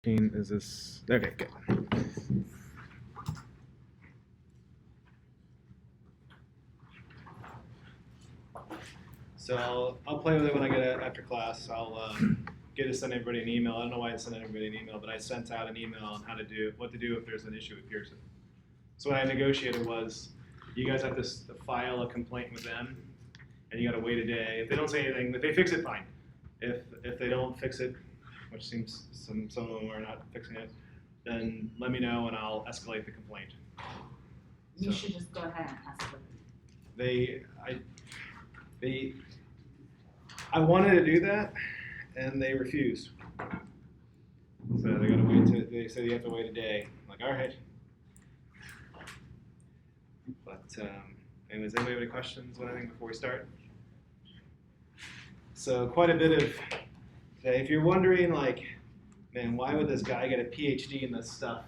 Is this okay? Good. So I'll play with it when I get it after class. I'll get to send everybody an email. I don't know why I sent everybody an email, but I sent out an email on what to do if there's an issue with Pearson. So what I negotiated was, you guys have to file a complaint with them, and you got to wait a day. If they don't say anything, if they fix it, fine. If they don't fix it, which seems some of them are not fixing it, then let me know and I'll escalate the complaint. You should just go ahead and escalate. I wanted to do that, and they refused. So they gotta wait. They said you have to wait a day. I'm like, all right. But anyways, anybody have any questions or anything before we start? So quite a bit of. If you're wondering, like, man, why would this guy get a PhD in this stuff?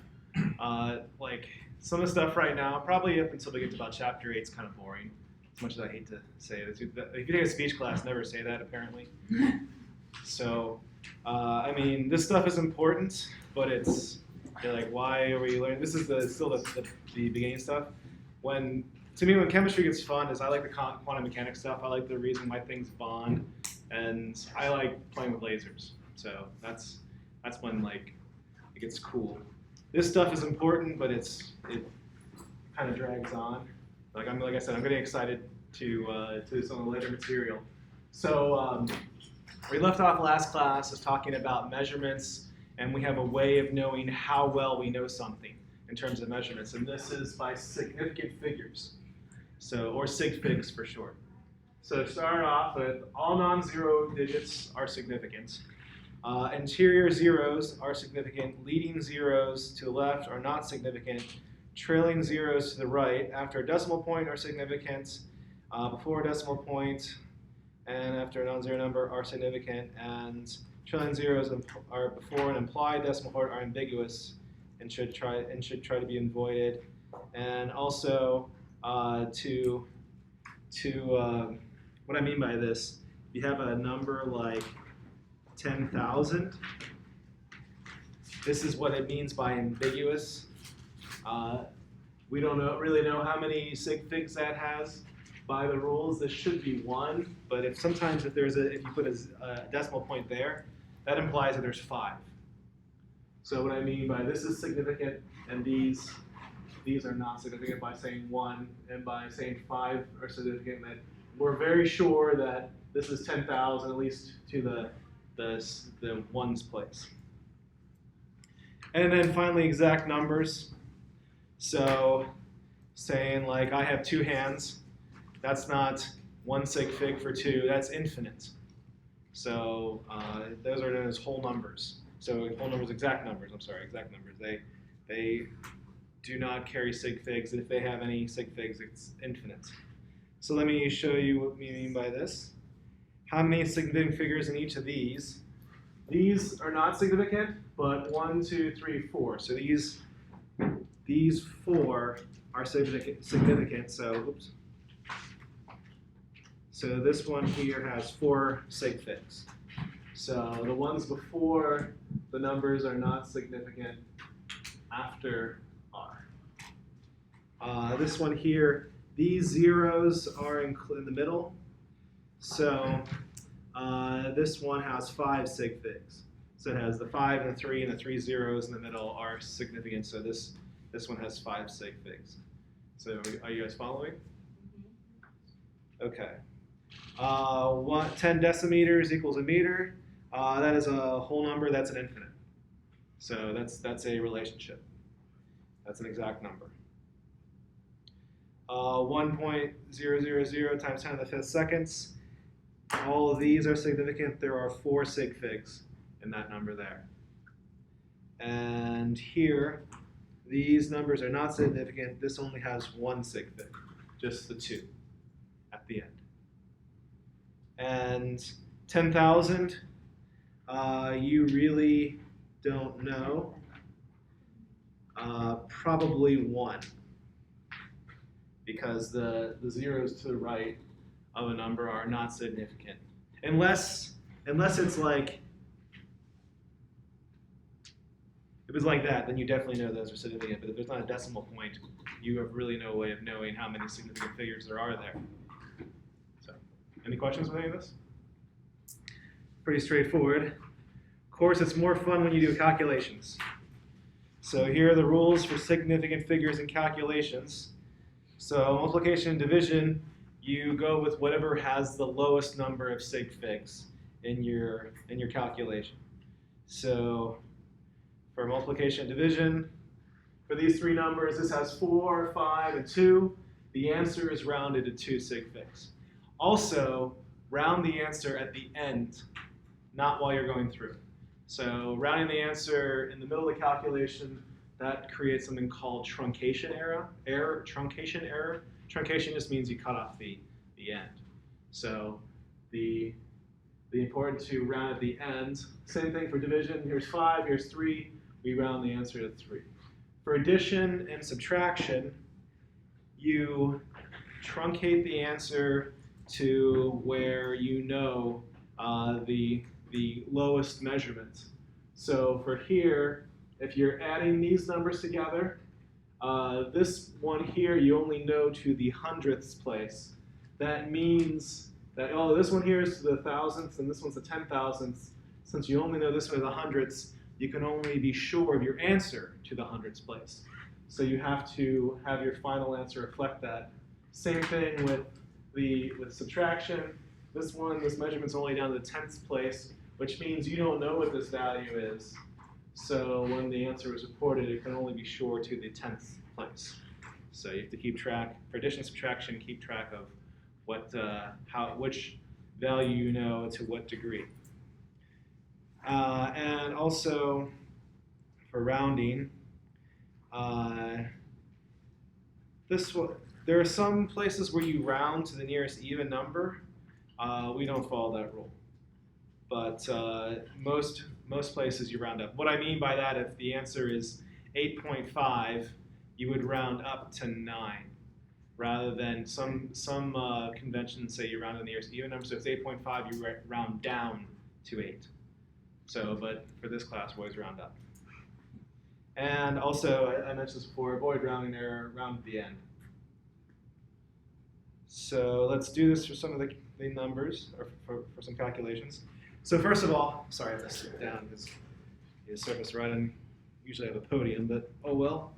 Like some of the stuff right now, probably up until we get to about chapter 8, it's kind of boring. As much as I hate to say it, if you take a speech class, never say that apparently. So, I mean, this stuff is important, but it's like, why are we learning? This is still the beginning stuff. To me, when chemistry gets fun, is I like the quantum mechanics stuff. I like the reason why things bond, and I like playing with lasers. So that's when like it gets cool. This stuff is important, but it kind of drags on. Like I said, I'm getting excited to some of the later material. So we left off last class is talking about measurements, and we have a way of knowing how well we know something in terms of measurements, and this is by significant figures, or sig figs for short. So to start off with, all non-zero digits are significant. Interior zeros are significant. Leading zeros to the left are not significant. Trailing zeros to the right after a decimal point are significant. Before a decimal point and after a non-zero number are significant. And trailing zeros are before an implied decimal point are ambiguous and should try to be avoided. And also what I mean by this, you have a number like 10,000. This is what it means by ambiguous. We don't really know how many sig figs that has by the rules. This should be 1, but if you put a decimal point there, that implies that there's 5. So what I mean by this is significant, and these are not significant by saying 1, and by saying 5 are significant. That we're very sure that this is 10,000, at least to the ones place. And then finally, exact numbers. So saying like I have 2 hands, that's not 1 sig fig for 2, that's infinite. So those are known as whole numbers. So whole numbers, exact numbers. They do not carry sig figs, and if they have any sig figs, it's infinite. So let me show you what we mean by this. How many significant figures in each of these? These are not significant, but 1, 2, 3, 4. So these 4 are significant. So this one here has 4 sig figs. So the ones before the numbers are not significant after R. This one here, these zeros are in the middle. So this one has 5 sig figs. So it has the 5 and the 3, and the 3 zeros in the middle are significant. So this one has 5 sig figs. So are you guys following? Okay. 10 decimeters equals a meter. That is a whole number. That's an infinite. So that's a relationship. That's an exact number. 1.000 times 10 to the 5th seconds. All of these are significant. There are 4 sig figs in that number there. And here, these numbers are not significant. This only has 1 sig fig, just the 2 at the end. And 10,000, you really don't know. Probably 1, because the zeros to the right of a number are not significant, unless it's like If it's like that, then you definitely know those are significant. But if there's not a decimal point, you have really no way of knowing how many significant figures there are there. So, any questions with any of this? Pretty straightforward. Of course, it's more fun when you do calculations. So here are the rules for significant figures in calculations. So multiplication and division, you go with whatever has the lowest number of sig figs in your calculation. So for multiplication and division, for these three numbers, this has 4, 5, and 2. The answer is rounded to 2 sig figs. Also, round the answer at the end, not while you're going through. So rounding the answer in the middle of the calculation, that creates something called truncation error. Truncation just means you cut off the end. So the important to round at the end. Same thing for division. Here's 5, here's 3. We round the answer to 3. For addition and subtraction, you truncate the answer to where you know the lowest measurement. So for here, if you're adding these numbers together, this one here you only know to the hundredths place. That means that, oh, this one here is to the thousandths and this one's the 10,000ths. Since you only know this one to the hundredths, you can only be sure of your answer to the hundredths place. So you have to have your final answer reflect that. Same thing with subtraction. This measurement's only down to the tenths place, which means you don't know what this value is. So when the answer is reported, it can only be sure to the 10th place. So you have to keep track, for addition and subtraction, keep track of which value you know to what degree. And also for rounding, there are some places where you round to the nearest even number. We don't follow that rule. But most places you round up. What I mean by that, if the answer is 8.5, you would round up to 9, rather than some conventions say you round to the nearest even number. So if it's 8.5, you round down to 8. So, but for this class, we always round up. And also, I mentioned this before, avoid rounding error, round at the end. So let's do this for some of the numbers, or for some calculations. So first of all, sorry I have to sit down because the surface right on, usually I have a podium, but oh well.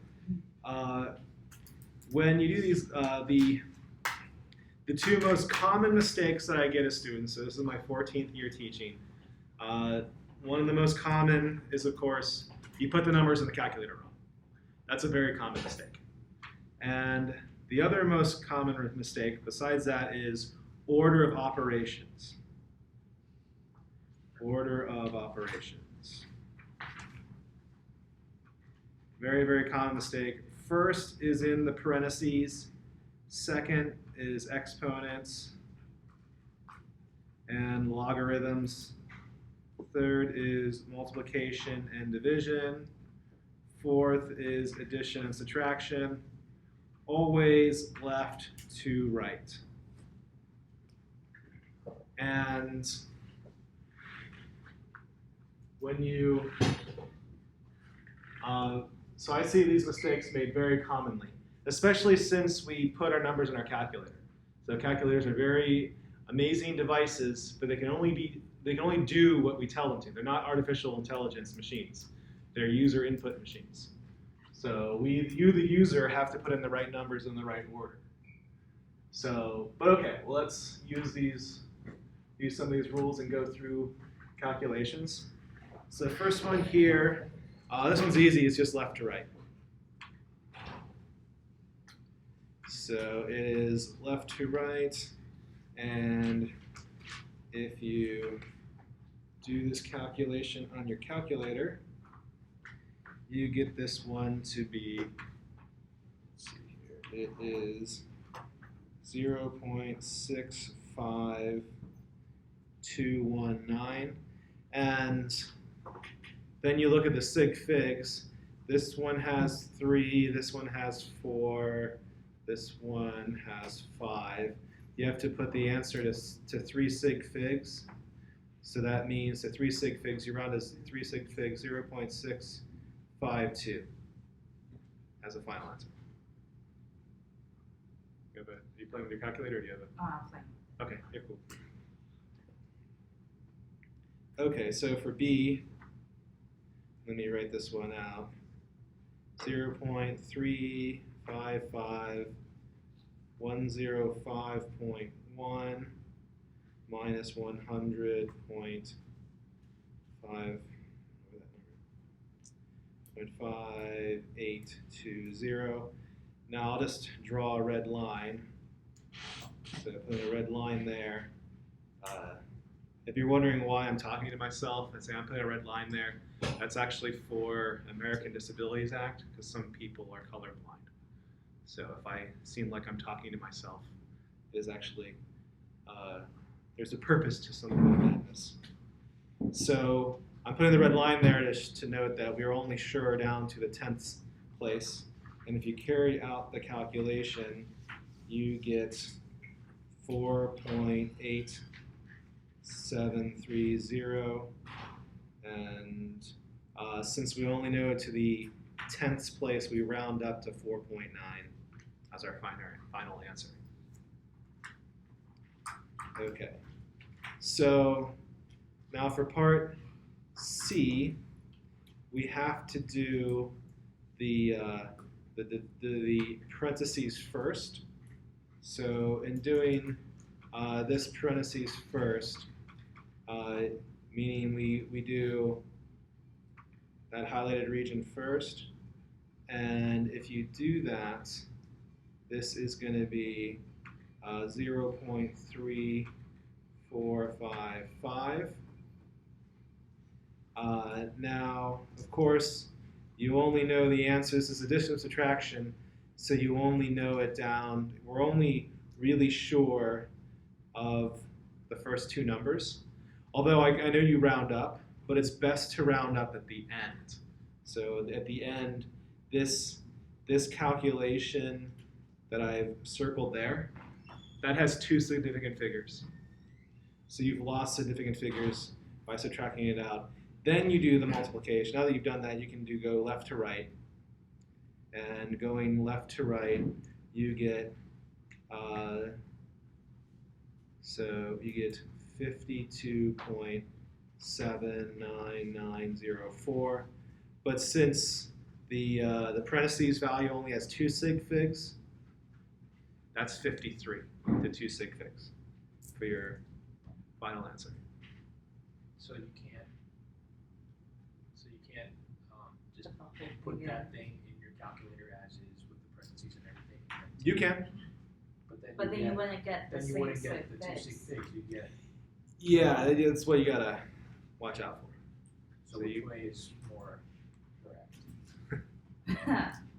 When you do these, the two most common mistakes that I get as students, so this is my 14th year teaching, one of the most common is, of course, you put the numbers in the calculator wrong. That's a very common mistake. And the other most common mistake besides that is order of operations. Order of operations. Very, very common mistake. First is in the parentheses. Second is exponents and logarithms. Third is multiplication and division. Fourth is addition and subtraction. Always left to right. And when you, so I see these mistakes made very commonly, especially since we put our numbers in our calculator. So calculators are very amazing devices, but they can only do what we tell them to. They're not artificial intelligence machines. They're user input machines. So you, the user, have to put in the right numbers in the right order. So, but okay, well, let's use some of these rules and go through calculations. So the first one here, this one's easy, it's just left to right. So it is left to right, and if you do this calculation on your calculator, you get this one to be, let's see here, it is 0.65219, and then you look at the sig figs. This one has 3, this one has 4, this one has 5. You have to put the answer to 3 sig figs. So that means that 3 sig figs, you round as 3 sig figs, as a final answer. Are you playing with your calculator or do you have a? I'm playing. Okay, yeah, cool. Okay, so for B, let me write this one out. 0.355.105.1 minus 100.5820. Now I'll just draw a red line. So put a red line there. If you're wondering why I'm talking to myself and saying I'm putting a red line there, that's actually for American Disabilities Act because some people are colorblind. So if I seem like I'm talking to myself, there's actually there's a purpose to some of my madness. So I'm putting the red line there to note that we're only sure down to the 10th place. And if you carry out the calculation, you get 4.8730. And since we only know it to the 10th place, we round up to 4.9 as our final answer. Okay. So now for part C, we have to do the parentheses first. So in doing this parentheses first, meaning we do that highlighted region first, and if you do that, this is going to be 0.3455. Now, of course, you only know the answer. This is addition and subtraction, so you only know it down. We're only really sure of the first two numbers. Although I know you round up, but it's best to round up at the end. So at the end, this calculation that I've circled there, that has two significant figures. So you've lost significant figures by subtracting it out. Then you do the multiplication. Now that you've done that, you can go left to right. And going left to right, you get 52.79904. But since the parentheses value only has 2 sig figs, that's 53 to 2 sig figs for your final answer. So you can't just put that thing in your calculator as is with the parentheses and everything. You can. But then you wouldn't get the then you same wouldn't sig get the 2 sig figs. figs. You get. Yeah, that's what you gotta watch out for. So which way is more correct?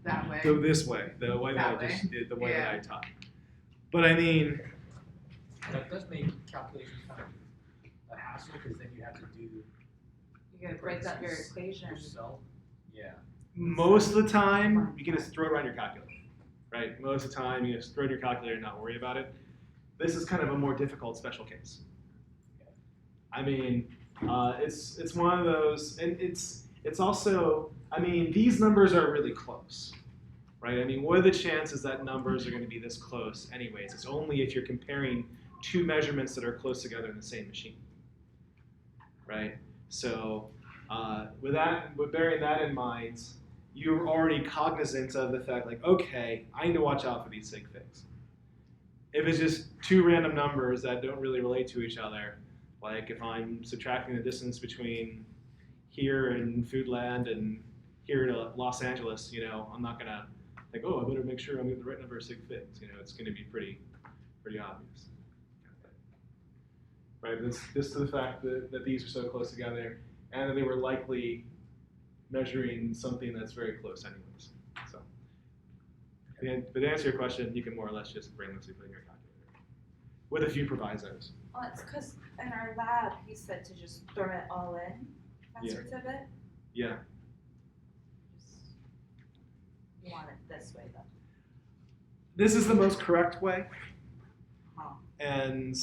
That way. Go this way, the way that I just did, the way that I taught. But I mean, That does make calculations kind of a hassle because then you have to do. You gotta break up your parentheses equation. yourself. Yeah. most of the time, you can just throw it around your calculator, right? Most of the time, you just throw it in your calculator and not worry about it. This is kind of a more difficult special case. I mean, it's one of those, and it's also, I mean, these numbers are really close, right? I mean, what are the chances that numbers are going to be this close anyways? It's only if you're comparing two measurements that are close together in the same machine, right? So with bearing that in mind, you're already cognizant of the fact, like, okay, I need to watch out for these sig figs. If it's just two random numbers that don't really relate to each other, like if I'm subtracting the distance between here in Foodland and here to Los Angeles, you know, I'm not gonna think, oh, I better make sure I'm getting the right number of sig figs. You know, it's gonna be pretty obvious. Right, this to the fact that these are so close together and that they were likely measuring something that's very close anyways. So, but to answer your question, you can more or less just brainlessly put in your calculator with a few provisos. Oh, it's because in our lab, he said to just throw it all in, answers of it. Yeah. You want it this way, though. This is the most correct way. Huh. And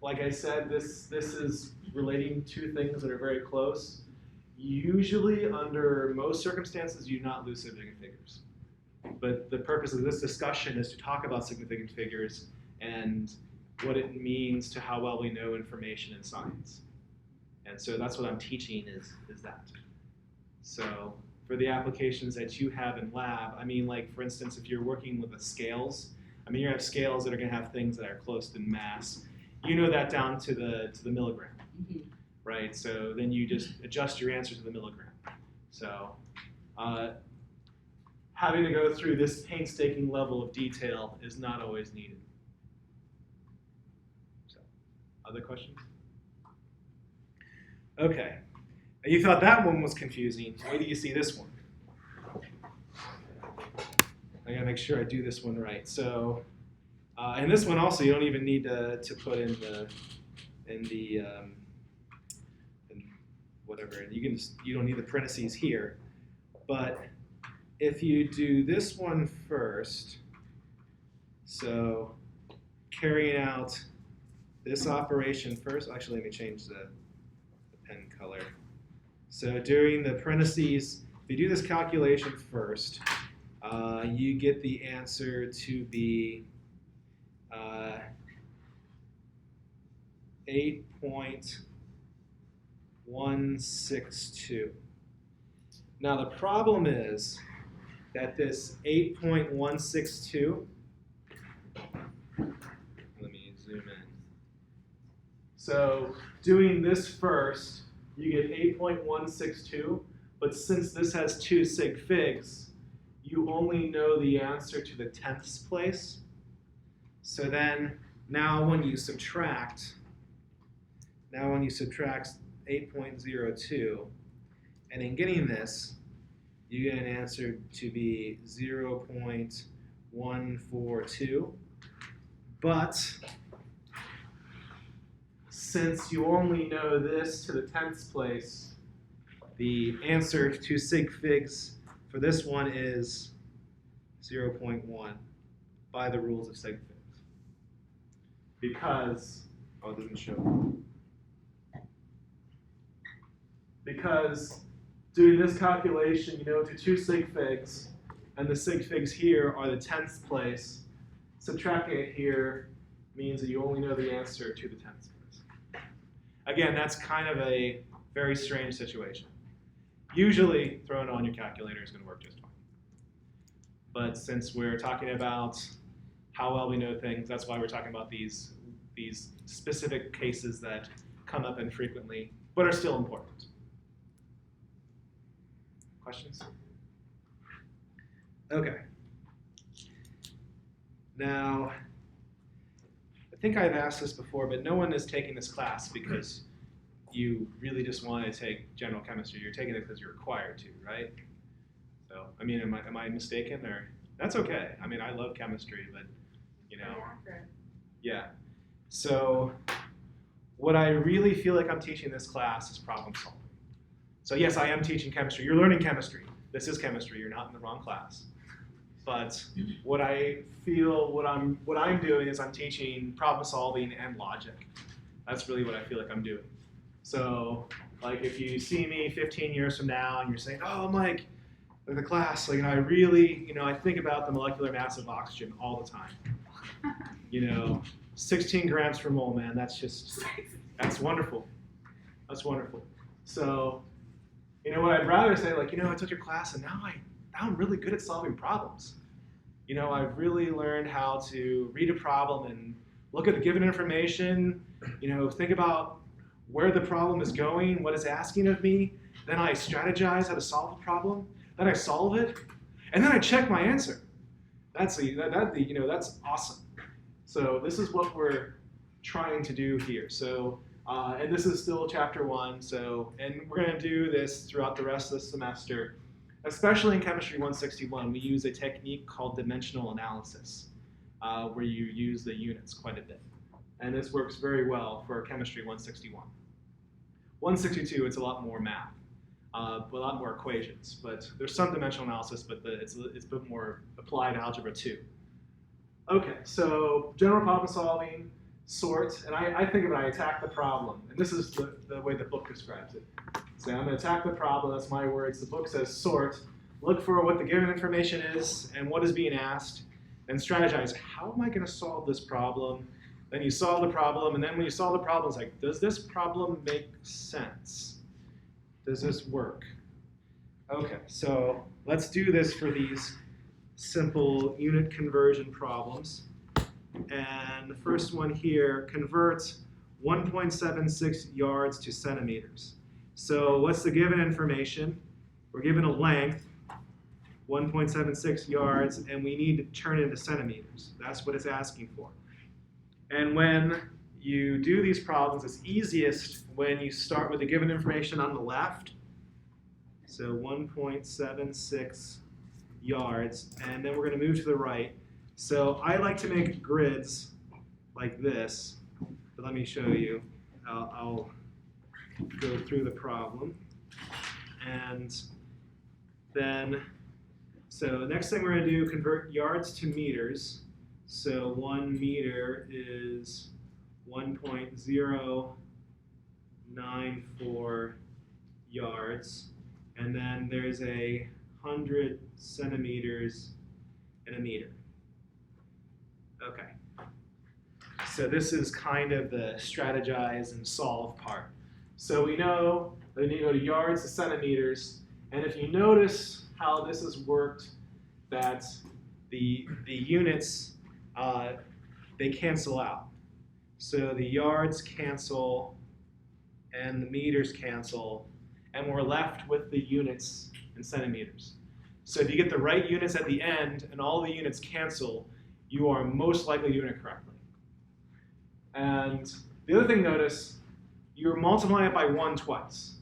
like I said, this is relating to things that are very close. Usually, under most circumstances, you do not lose significant figures. But the purpose of this discussion is to talk about significant figures and what it means to how well we know information in science. And so that's what I'm teaching is that. So for the applications that you have in lab, I mean, like, for instance, if you're working with the scales, I mean, you have scales that are going to have things that are close to mass. You know that down to the milligram, right? So then you just adjust your answer to the milligram. So having to go through this painstaking level of detail is not always needed. So, other questions? Okay. You thought that one was confusing. Wait till you see this one. I gotta make sure I do this one right. So, and this one also, you don't even need to put in whatever. You don't need the parentheses here. But if you do this one first, so carrying out this operation first. Actually, let me change the pen color. So during the parentheses, if you do this calculation first, you get the answer to be 8.162. Now the problem is that this 8.162, let me zoom in. So doing this first, you get 8.162, but since this has 2 sig figs, you only know the answer to the 10th place. So then, now when you subtract 8.02, and in getting this, you get an answer to be 0.142, but since you only know this to the 10th place, the answer to sig figs for this one is 0.1 by the rules of sig figs. Because, oh, it doesn't show. Because doing this calculation, you know to 2 sig figs, and the sig figs here are the 10th place. Subtracting it here means that you only know the answer to the 10th place. Again, that's kind of a very strange situation. Usually, throwing it on your calculator is going to work just fine. But since we're talking about how well we know things, that's why we're talking about these specific cases that come up infrequently, but are still important. Questions? Okay. Now, I think I've asked this before, but no one is taking this class because you really just want to take general chemistry. You're taking it because you're required to, right? So, I mean, am I mistaken? Or that's okay. I mean, I love chemistry, but you know, yeah. So, what I really feel like I'm teaching this class is problem solving. So yes, I am teaching chemistry. You're learning chemistry. This is chemistry. You're not in the wrong class. But what I feel, what I'm doing is I'm teaching problem solving and logic. That's really what I feel like I'm doing. So, like, if you see me 15 years from now and you're saying, "Oh, Mike, the class, like, I really, I think about the molecular mass of oxygen all the time. 16 grams per mole, man. That's wonderful. That's wonderful." So, what I'd rather say, like, I took your class and now I'm really good at solving problems. I've really learned how to read a problem and look at the given information, think about where the problem is going, what it's asking of me. Then I strategize how to solve the problem. Then I solve it, and then I check my answer. That's awesome. So this is what we're trying to do here. So, and this is still chapter 1. So, and we're going to do this throughout the rest of the semester. Especially in Chemistry 161, we use a technique called dimensional analysis, where you use the units quite a bit. And this works very well for Chemistry 161. 162, it's a lot more math, a lot more equations. But there's some dimensional analysis, but it's a bit more applied algebra too. Okay, so general problem solving, sort, and I think of it, I attack the problem. And this is the way the book describes it. So I'm going to attack the problem. That's my words. The book says sort. Look for what the given information is and what is being asked, and strategize. How am I going to solve this problem? Then you solve the problem, and then when you solve the problem, it's like, does this problem make sense? Does this work? Okay, so let's do this for these simple unit conversion problems. And the first one here converts 1.76 yards to centimeters. So what's the given information? We're given a length, 1.76 yards, and we need to turn it into centimeters. That's what it's asking for. And when you do these problems, it's easiest when you start with the given information on the left. So 1.76 yards, and then we're going to move to the right. So I like to make grids like this, but let me show you. I'll go through the problem. And then, so the next thing we're going to do, convert yards to meters. So 1 meter is 1.094 yards. And then there's 100 centimeters in a meter. Okay. So this is kind of the strategize and solve part. So we know that we need to go to yards to centimeters. And if you notice how this has worked, that the units, they cancel out. So the yards cancel and the meters cancel, and we're left with the units in centimeters. So if you get the right units at the end and all the units cancel, you are most likely doing it correctly. And the other thing, notice, you're multiplying it by 1 twice.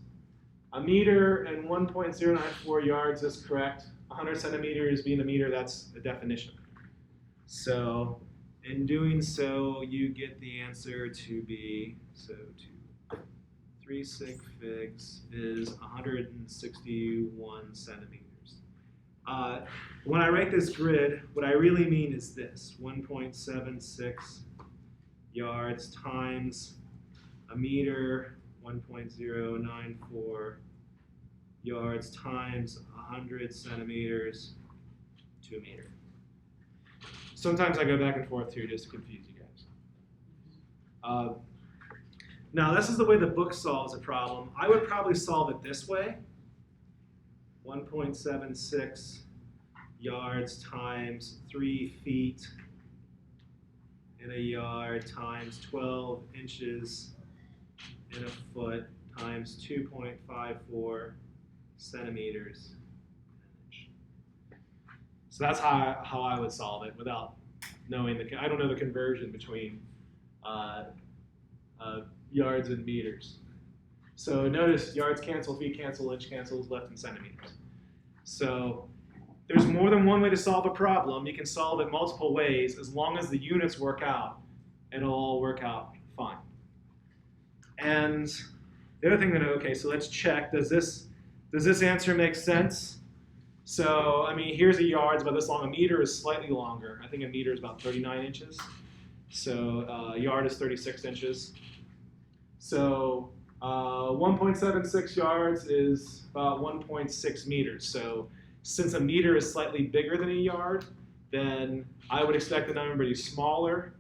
A meter and 1.094 yards is correct. 100 centimeters being a meter, that's the definition. So in doing so, you get the answer to be, so 3 sig figs is 161 centimeters. When I write this grid, what I really mean is this, 1.76 yards times a meter, 1.094 yards times 100 centimeters to a meter. Sometimes I go back and forth here just to confuse you guys. Now this is the way the book solves a problem. I would probably solve it this way. 1.76 yards times 3 feet in a yard times 12 inches in a foot times 2.54 centimeters. So that's how I would solve it without knowing I don't know the conversion between yards and meters. So notice yards cancel, feet cancel, inch cancels, left in centimeters. So there's more than one way to solve a problem. You can solve it multiple ways. As long as the units work out, it'll all work out fine. And the other thing to know, okay, so let's check, does this answer make sense? So, I mean, here's a yard, it's about this long. A meter is slightly longer. I think a meter is about 39 inches. So a yard is 36 inches. So 1.76 yards is about 1.6 meters. So since a meter is slightly bigger than a yard, then I would expect the number to be smaller.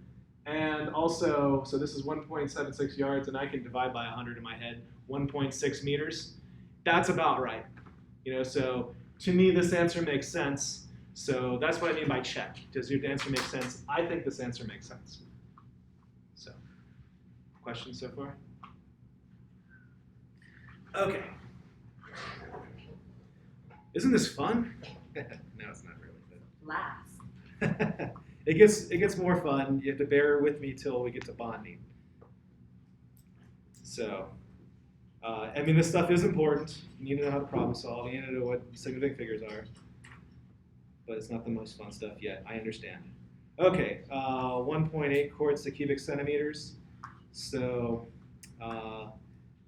And also, so this is 1.76 yards, and I can divide by 100 in my head, 1.6 meters. That's about right. So to me, this answer makes sense. So that's what I mean by check. Does your answer make sense? I think this answer makes sense. So, questions so far? Okay. Isn't this fun? No, it's not really. Last. It gets more fun. You have to bear with me till we get to bonding. So, I mean, this stuff is important. You need to know how to problem solve. You need to know what significant figures are. But it's not the most fun stuff yet. I understand. Okay, 1.8 quarts to cubic centimeters. So,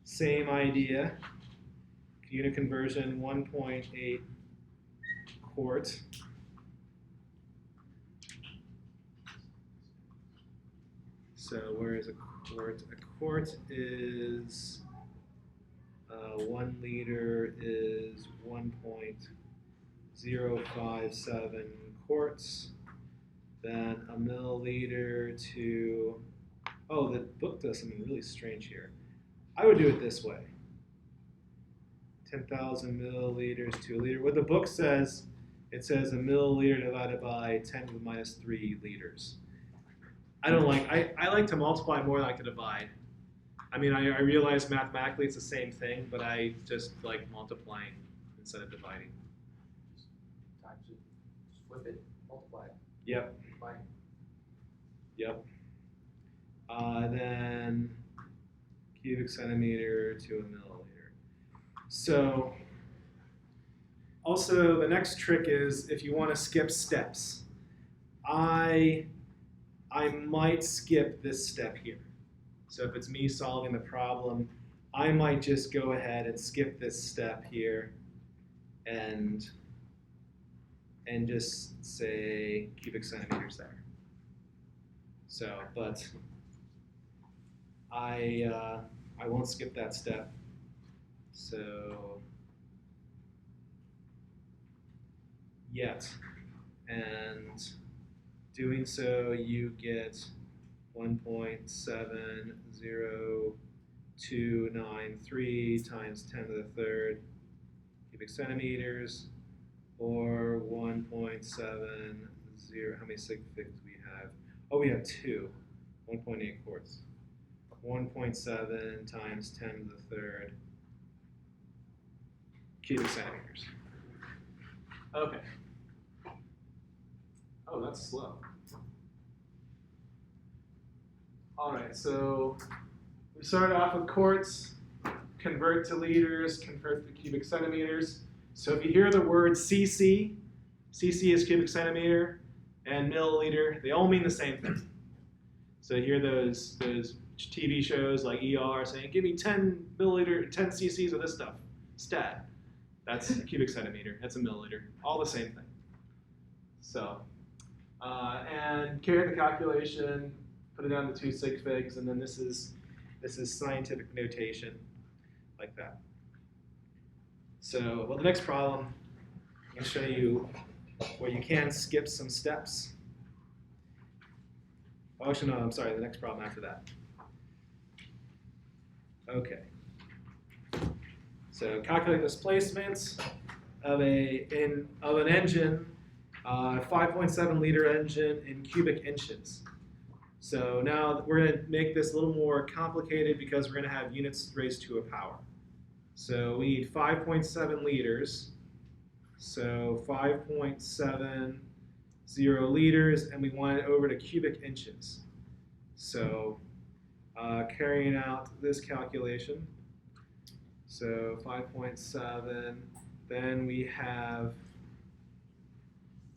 same idea. Unit conversion, 1.8 quart. So where is a quart? A quart is 1 liter is 1.057 quarts. Then a milliliter to, oh, the book does something really strange here. I would do it this way. 10,000 milliliters to a liter. What the book says, it says a milliliter divided by 10 to the minus 3 liters. I don't like, I like to multiply more than I like to divide. I mean, I realize mathematically it's the same thing, but I just like multiplying instead of dividing. Times it, just flip it, multiply it. Yep. Fine. Yep. Then cubic centimeter to a milliliter. So also the next trick is if you want to skip steps. I might skip this step here. So if it's me solving the problem, I might just go ahead and skip this step here and just say cubic centimeters there. So, but I won't skip that step. So yet, and doing so, you get 1.70293 times 10 to the third cubic centimeters, or 1.70, how many sig figs do we have? Oh, we have 2, 1.8 quarts. 1.7 times 10 to the third cubic centimeters. Okay. Oh, that's slow. All right, so we started off with quarts, convert to liters, convert to cubic centimeters. So if you hear the word cc, cc is cubic centimeter, and milliliter, they all mean the same thing. So you hear those TV shows like ER saying, give me 10 milliliter, 10 cc's of this stuff, stat. That's a cubic centimeter, that's a milliliter, all the same thing. So, and carry out the calculation, put it down to 2 sig figs, and then this is scientific notation, like that. So, well, the next problem, I'm going to show you where you can skip some steps. Oh, actually, no, I'm sorry, the next problem after that. Okay. So, calculate displacements of an engine, 5.7 liter engine in cubic inches. So now we're going to make this a little more complicated because we're going to have units raised to a power. So we need 5.7 liters. So 5.70 liters, and we want it over to cubic inches. So carrying out this calculation. So 5.7, then we have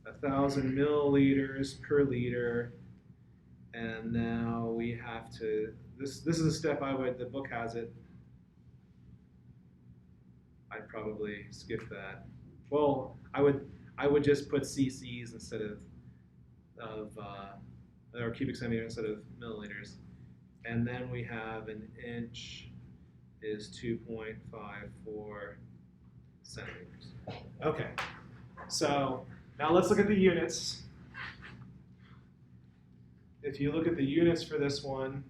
1,000 milliliters per liter. And now we have to, this is a step the book has it. I'd probably skip that. Well, I would just put cc's instead of or cubic centimeter instead of milliliters. And then we have an inch is 2.54 centimeters. Okay, so now let's look at the units. If you look at the units for this one,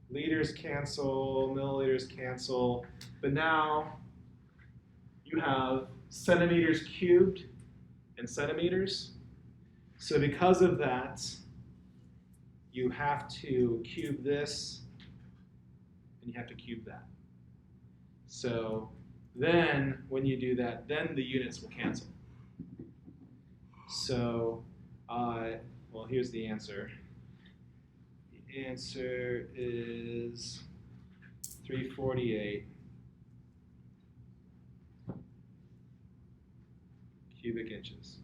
liters cancel, milliliters cancel, but now you have centimeters cubed and centimeters. So because of that, you have to cube this and you have to cube that. So then when you do that, then the units will cancel. So, well, here's the answer. The answer is 348 cubic inches.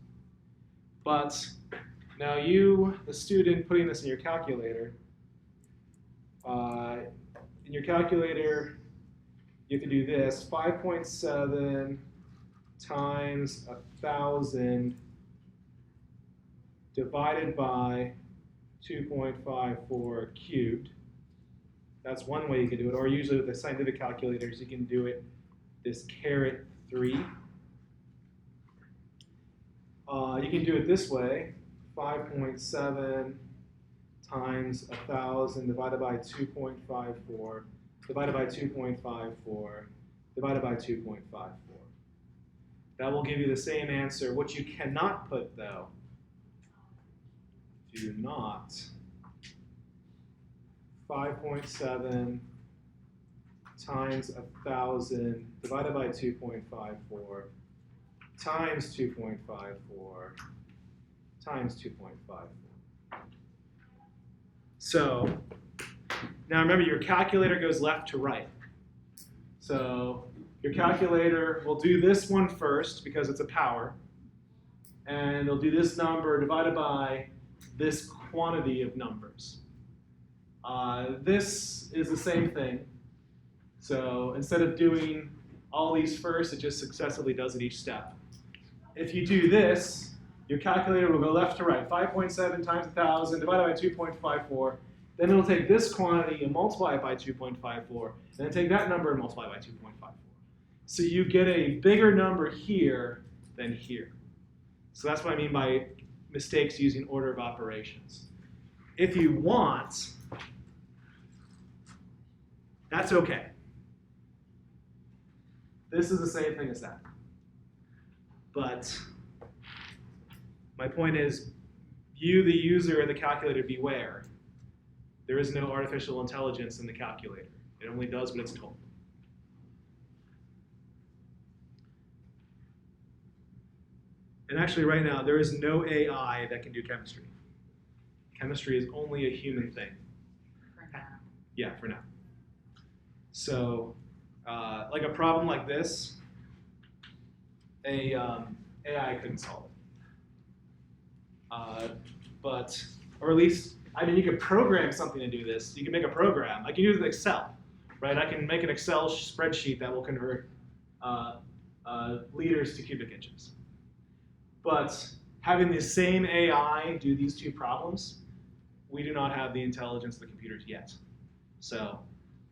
But now you, the student, putting this in your calculator, you have to do this, 5.7 times 1,000 divided by 2.54 cubed. That's one way you can do it, or usually with the scientific calculators, you can do it this caret 3. You can do it this way, 5.7 times 1,000 divided by 2.54 divided by 2.54 divided by 2.54. That will give you the same answer. What you cannot put, though, do not 5.7 times 1,000 divided by 2.54 times 2.54 times 2.54. So now remember, your calculator goes left to right. So your calculator will do this one first because it's a power, and it'll do this number divided by this quantity of numbers. This is the same thing. So instead of doing all these first, it just successively does it each step. If you do this, your calculator will go left to right. 5.7 times 1,000 divided by 2.54. Then it'll take this quantity and multiply it by 2.54. Then take that number and multiply by 2.54. So you get a bigger number here than here. So that's what I mean by mistakes using order of operations. If you want, that's okay. This is the same thing as that. But my point is, you, the user of the calculator, beware. There is no artificial intelligence in the calculator. It only does what it's told. And actually right now, there is no AI that can do chemistry. Chemistry is only a human thing. For now. Yeah, for now. So, like a problem like this, AI couldn't solve it. Or at least, I mean, you could program something to do this. You can make a program. I can use Excel, right? I can make an Excel spreadsheet that will convert liters to cubic inches. But having the same AI do these two problems, we do not have the intelligence of the computers yet. So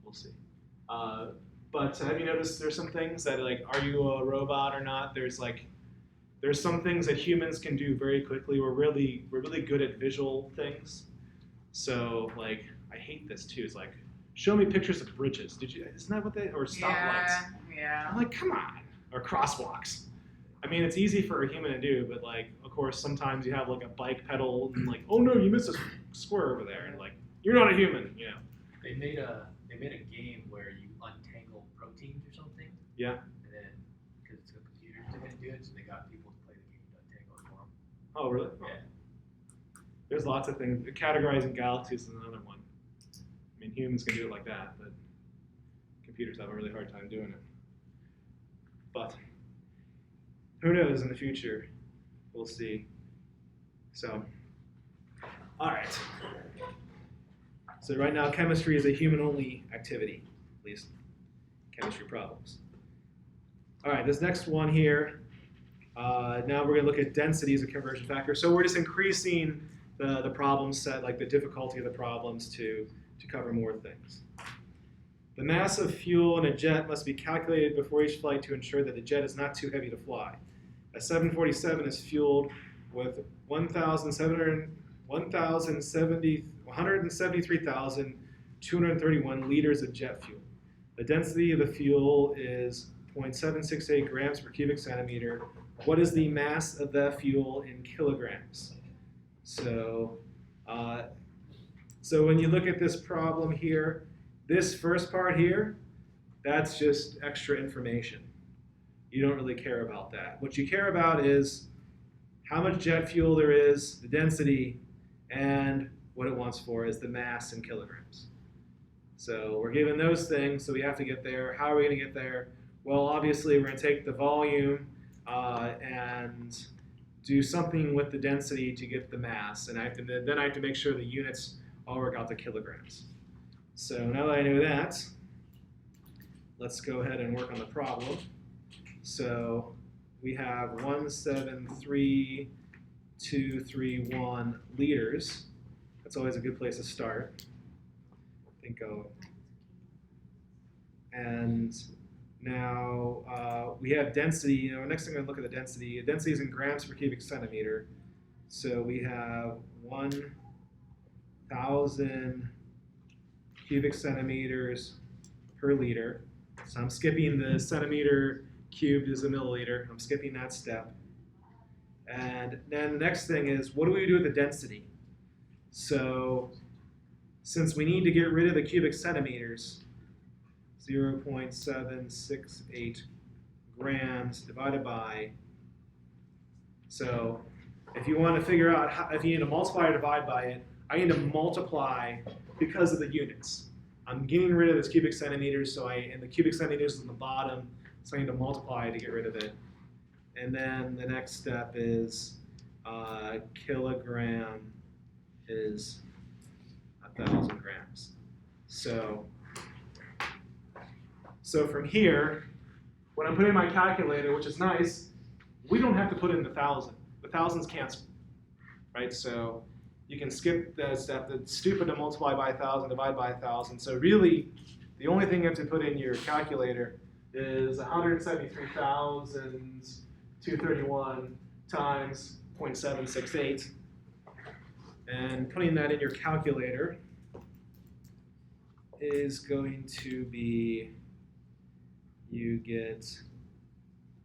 we'll see. But have you noticed there's some things that, like, are you a robot or not? There's some things that humans can do very quickly. We're really good at visual things. So, like, I hate this too. It's like, show me pictures of bridges. Isn't that what they, or stoplights? Yeah. I'm like, come on. Or crosswalks. I mean, it's easy for a human to do, but, like, of course, sometimes you have, like, a bike pedal and, like, oh no, you missed a square over there, and, like, you're not a human, you know. They made a game where you untangle proteins or something. Yeah. And then, because it's a computer that can do it, so they got people to play the game to untangle it for them. Oh, really? Yeah. There's lots of things. Categorizing galaxies is another one. I mean, humans can do it like that, but computers have a really hard time doing it. But who knows in the future? We'll see. So, all right. So right now, chemistry is a human-only activity, at least chemistry problems. All right, this next one here, now we're going to look at density as a conversion factor. So we're just increasing the problem set, like the difficulty of the problems to cover more things. The mass of fuel in a jet must be calculated before each flight to ensure that the jet is not too heavy to fly. A 747 is fueled with 173,231 liters of jet fuel. The density of the fuel is 0.768 grams per cubic centimeter. What is the mass of the fuel in kilograms? So when you look at this problem here, this first part here, that's just extra information. You don't really care about that. What you care about is how much jet fuel there is, the density, and what it wants for is the mass in kilograms. So we're given those things, so we have to get there. How are we going to get there? Well, obviously, we're going to take the volume and do something with the density to get the mass. And then I have to make sure the units all work out to kilograms. So now that I know that, let's go ahead and work on the problem. So we have 173,231 liters. That's always a good place to start. And Now, we have density. Next thing I'm going to look at the density. Density is in grams per cubic centimeter. So we have 1,000 cubic centimeters per liter. So I'm skipping the centimeter cubed is a milliliter. I'm skipping that step. And then the next thing is, what do we do with the density? So since we need to get rid of the cubic centimeters, 0.768 grams divided by, so if you want to figure out if you need to multiply or divide by it, I need to multiply because of the units. I'm getting rid of this cubic centimeters, and the cubic centimeters is on the bottom, so I need to multiply to get rid of it. And then the next step is kilogram is 1,000 grams. So from here, when I'm putting in my calculator, which is nice, we don't have to put in the 1,000. The thousands cancel, right? So you can skip that step. It's stupid to multiply by 1,000, divide by 1,000. So really, the only thing you have to put in your calculator is 173,231 times 0.768. And putting that in your calculator is going to be, you get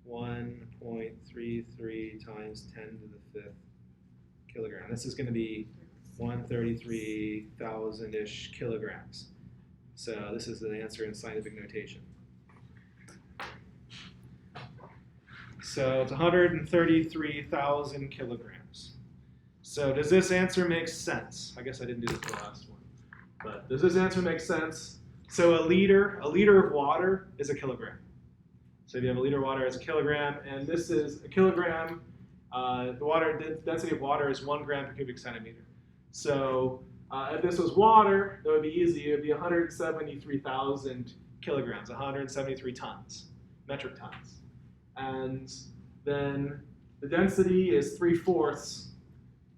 1.33 times 10 to the 5th kilogram. This is going to be 133,000-ish kilograms. So this is the answer in scientific notation. So it's 133,000 kilograms. So does this answer make sense? I guess I didn't do this the last one. But does this answer make sense? So a liter of water is a kilogram. So if you have a liter of water as a kilogram, and this is a kilogram, the density of water is 1 gram per cubic centimeter. So if this was water, that would be easy. It would be 173,000 kilograms, 173 tons, metric tons. And then the density is 3/4,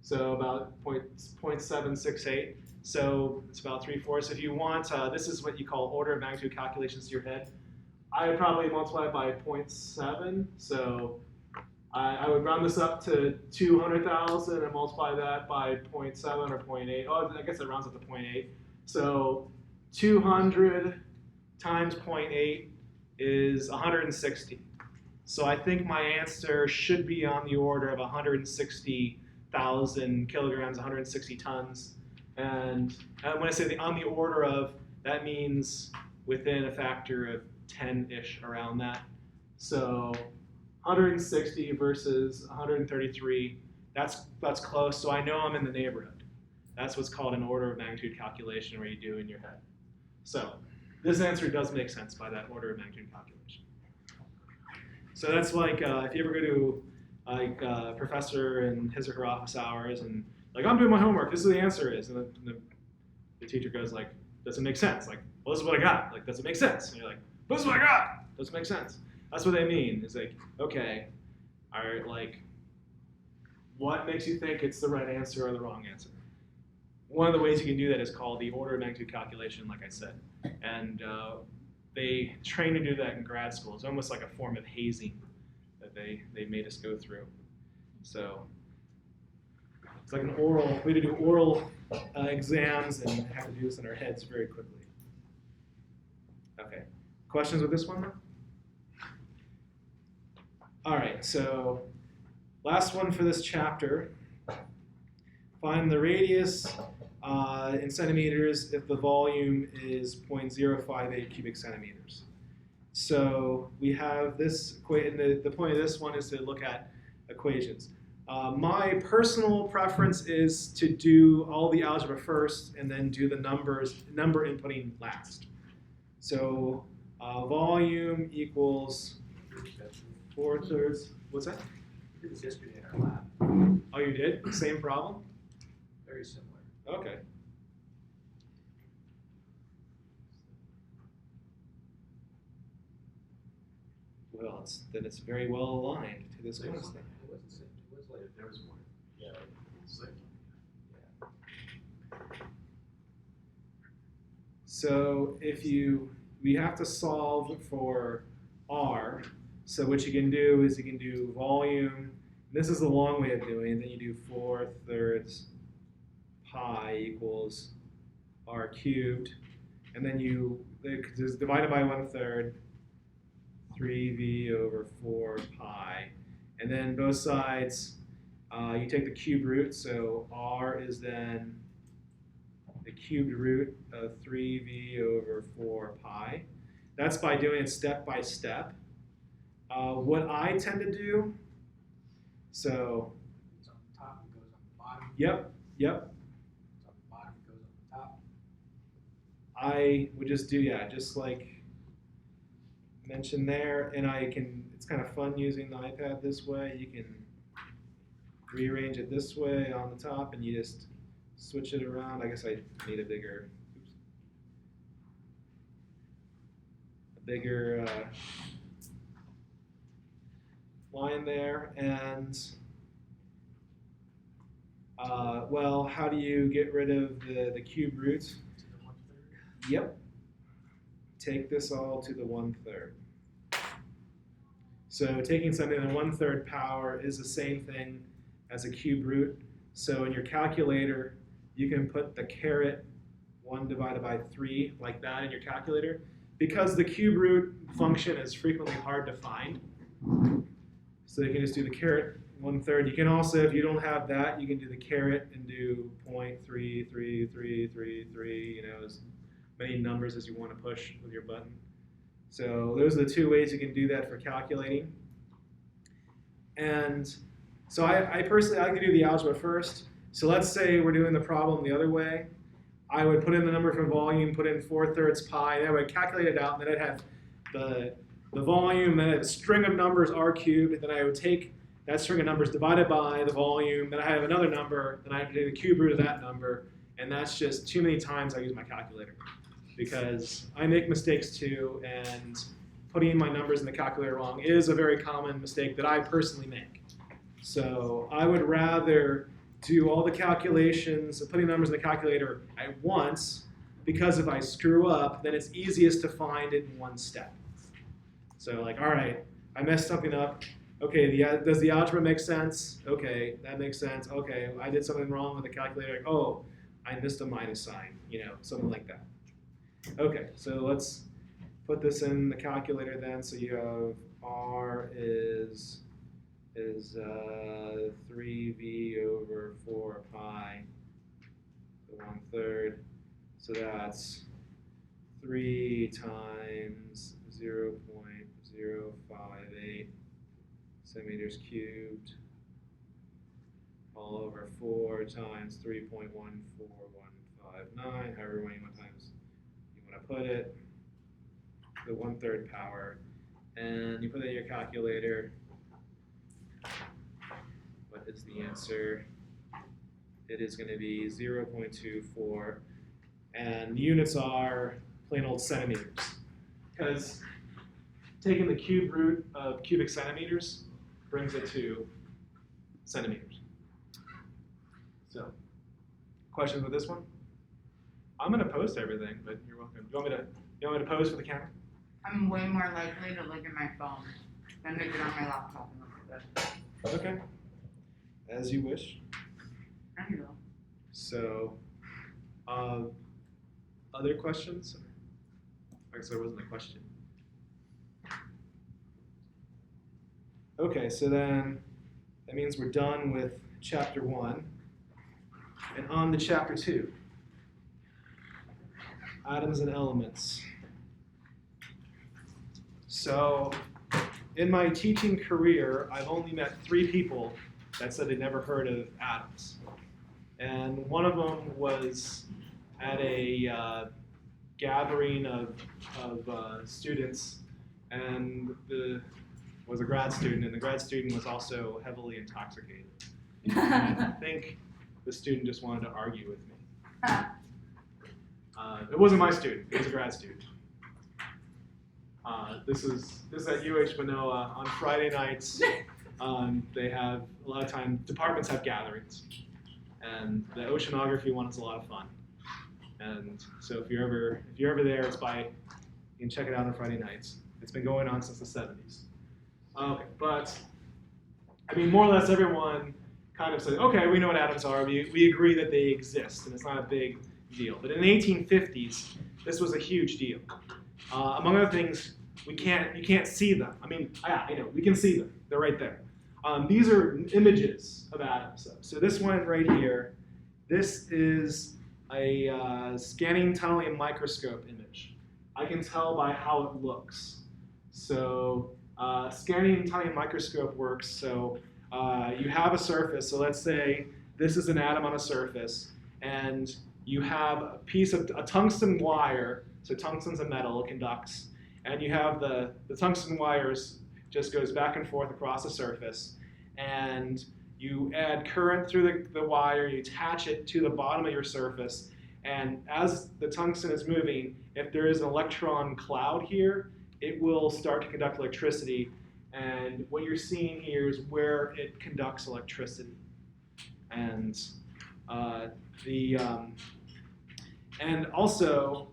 so about 0.768. So it's about 3/4. If you want, this is what you call order of magnitude calculations to your head. I would probably multiply it by 0.7. So I would round this up to 200,000 and multiply that by 0.7 or 0.8. Oh, I guess it rounds up to 0.8. So 200 times 0.8 is 160. So I think my answer should be on the order of 160,000 kilograms, 160 tons. And when I say on the order of, that means within a factor of 10-ish around that. So 160 versus 133, that's close. So I know I'm in the neighborhood. That's what's called an order of magnitude calculation, where you do in your head. So this answer does make sense by that order of magnitude calculation. So that's like if you ever go to like a professor in his or her office hours and like, I'm doing my homework, this is the answer is, and the teacher goes like, does it make sense? Like, well, this is what I got. Like, does it make sense? And you're like, this is what I got. Does it make sense? That's what they mean. It's like, okay, all right, like, what makes you think it's the right answer or the wrong answer? One of the ways you can do that is called the order of magnitude calculation, like I said. And they train to do that in grad school. It's almost like a form of hazing that they made us go through. So it's like an oral, we had to do oral exams and have to do this in our heads very quickly. Okay, questions with this one? All right, so last one for this chapter. Find the radius in centimeters if the volume is 0.058 cubic centimeters. So we have this equation. The point of this one is to look at equations. My personal preference is to do all the algebra first and then do the number inputting last. So volume equals 4/3. What's that? We did this yesterday in our lab. Oh, you did? Same problem? Very similar. Okay. Well, then it's very well aligned to this It class was thing. later. There was more. Yeah. It's like, So we have to solve for R. So what you can do is you can do volume. This is the long way of doing it. Then you do 4/3 pi equals R cubed. And then it's divided by 1/3, 3v over 4 pi. And then both sides, you take the cube root. So R is then the cubed root of 3v over 4 pi. That's by doing it step by step. What I tend to do, so. It's on the top, it goes on the bottom. Yep. It's on the bottom, it goes on the top. I would just do, just like mentioned there, and it's kind of fun using the iPad this way. You can rearrange it this way on the top, and you just switch it around. I guess I need a bigger line there. And well, how do you get rid of the cube roots? To the 1/3. Yep. Take this all to the 1/3. So taking something to the 1/3 power is the same thing as a cube root. So in your calculator, you can put the caret 1 divided by 3 like that in your calculator. Because the cube root function is frequently hard to find, so you can just do the caret 1/3. You can also, if you don't have that, you can do the caret and do 0.33333, as many numbers as you want to push with your button. So those are the two ways you can do that for calculating. And so I personally like to do the algebra first. So let's say we're doing the problem the other way. I would put in the number for volume, put in 4/3 pi, and I would calculate it out, and then I'd have the volume, then a string of numbers R cubed, and then I would take that string of numbers divided by the volume, then I have another number, then I have to do the cube root of that number, and that's just too many times I use my calculator. Because I make mistakes too, and putting my numbers in the calculator wrong is a very common mistake that I personally make. So I would rather do all the calculations, putting numbers in the calculator at once, because if I screw up, then it's easiest to find it in one step. So like, all right, I messed something up. Okay, does the algebra make sense? Okay, that makes sense. Okay, I did something wrong with the calculator. Like, oh, I missed a minus sign, something like that. Okay, so let's put this in the calculator then. So you have R is 3v over 4 pi to 1/3. So that's 3 times 0.058 centimeters cubed all over 4 times 3.14159, however many times you want to put it, the 1/3 power. And you put it in your calculator. What is the answer? It is going to be 0.24, and the units are plain old centimeters. Because taking the cube root of cubic centimeters brings it to centimeters. So, questions with this one? I'm going to post everything, but you're welcome. You want me to pose for the camera? I'm way more likely to look at my phone than to get on my laptop and look at this. Okay. As you wish. I know. So, other questions? I guess there wasn't a question. Okay, so then that means we're done with chapter 1 and on to chapter 2. Atoms and elements. So, in my teaching career, I've only met 3 people that said they'd never heard of atoms. And one of them was at a gathering of students, and was a grad student, and the grad student was also heavily intoxicated. And I think the student just wanted to argue with me. It wasn't my student, it was a grad student. This is at UH Manoa on Friday nighs. They have a lot of time. Departments have gatherings, and the oceanography one is a lot of fun. And so if you're ever there, you can check it out on Friday nights. It's been going on since the 70s. Okay, but I mean, more or less everyone kind of said, okay, we know what atoms are. We agree that they exist, and it's not a big deal. But in the 1850s, this was a huge deal. Among other things, you can't see them. I mean, I know, we can see them. They're right there. These are images of atoms. So this one right here, this is a scanning tunneling microscope image. I can tell by how it looks. So scanning tunneling microscope works. So you have a surface. So let's say this is an atom on a surface, and you have a piece of a tungsten wire. So tungsten's a metal, it conducts, and you have the tungsten wires just goes back and forth across the surface, and you add current through the wire, you attach it to the bottom of your surface, and as the tungsten is moving, if there is an electron cloud here, it will start to conduct electricity, and what you're seeing here is where it conducts electricity. And and also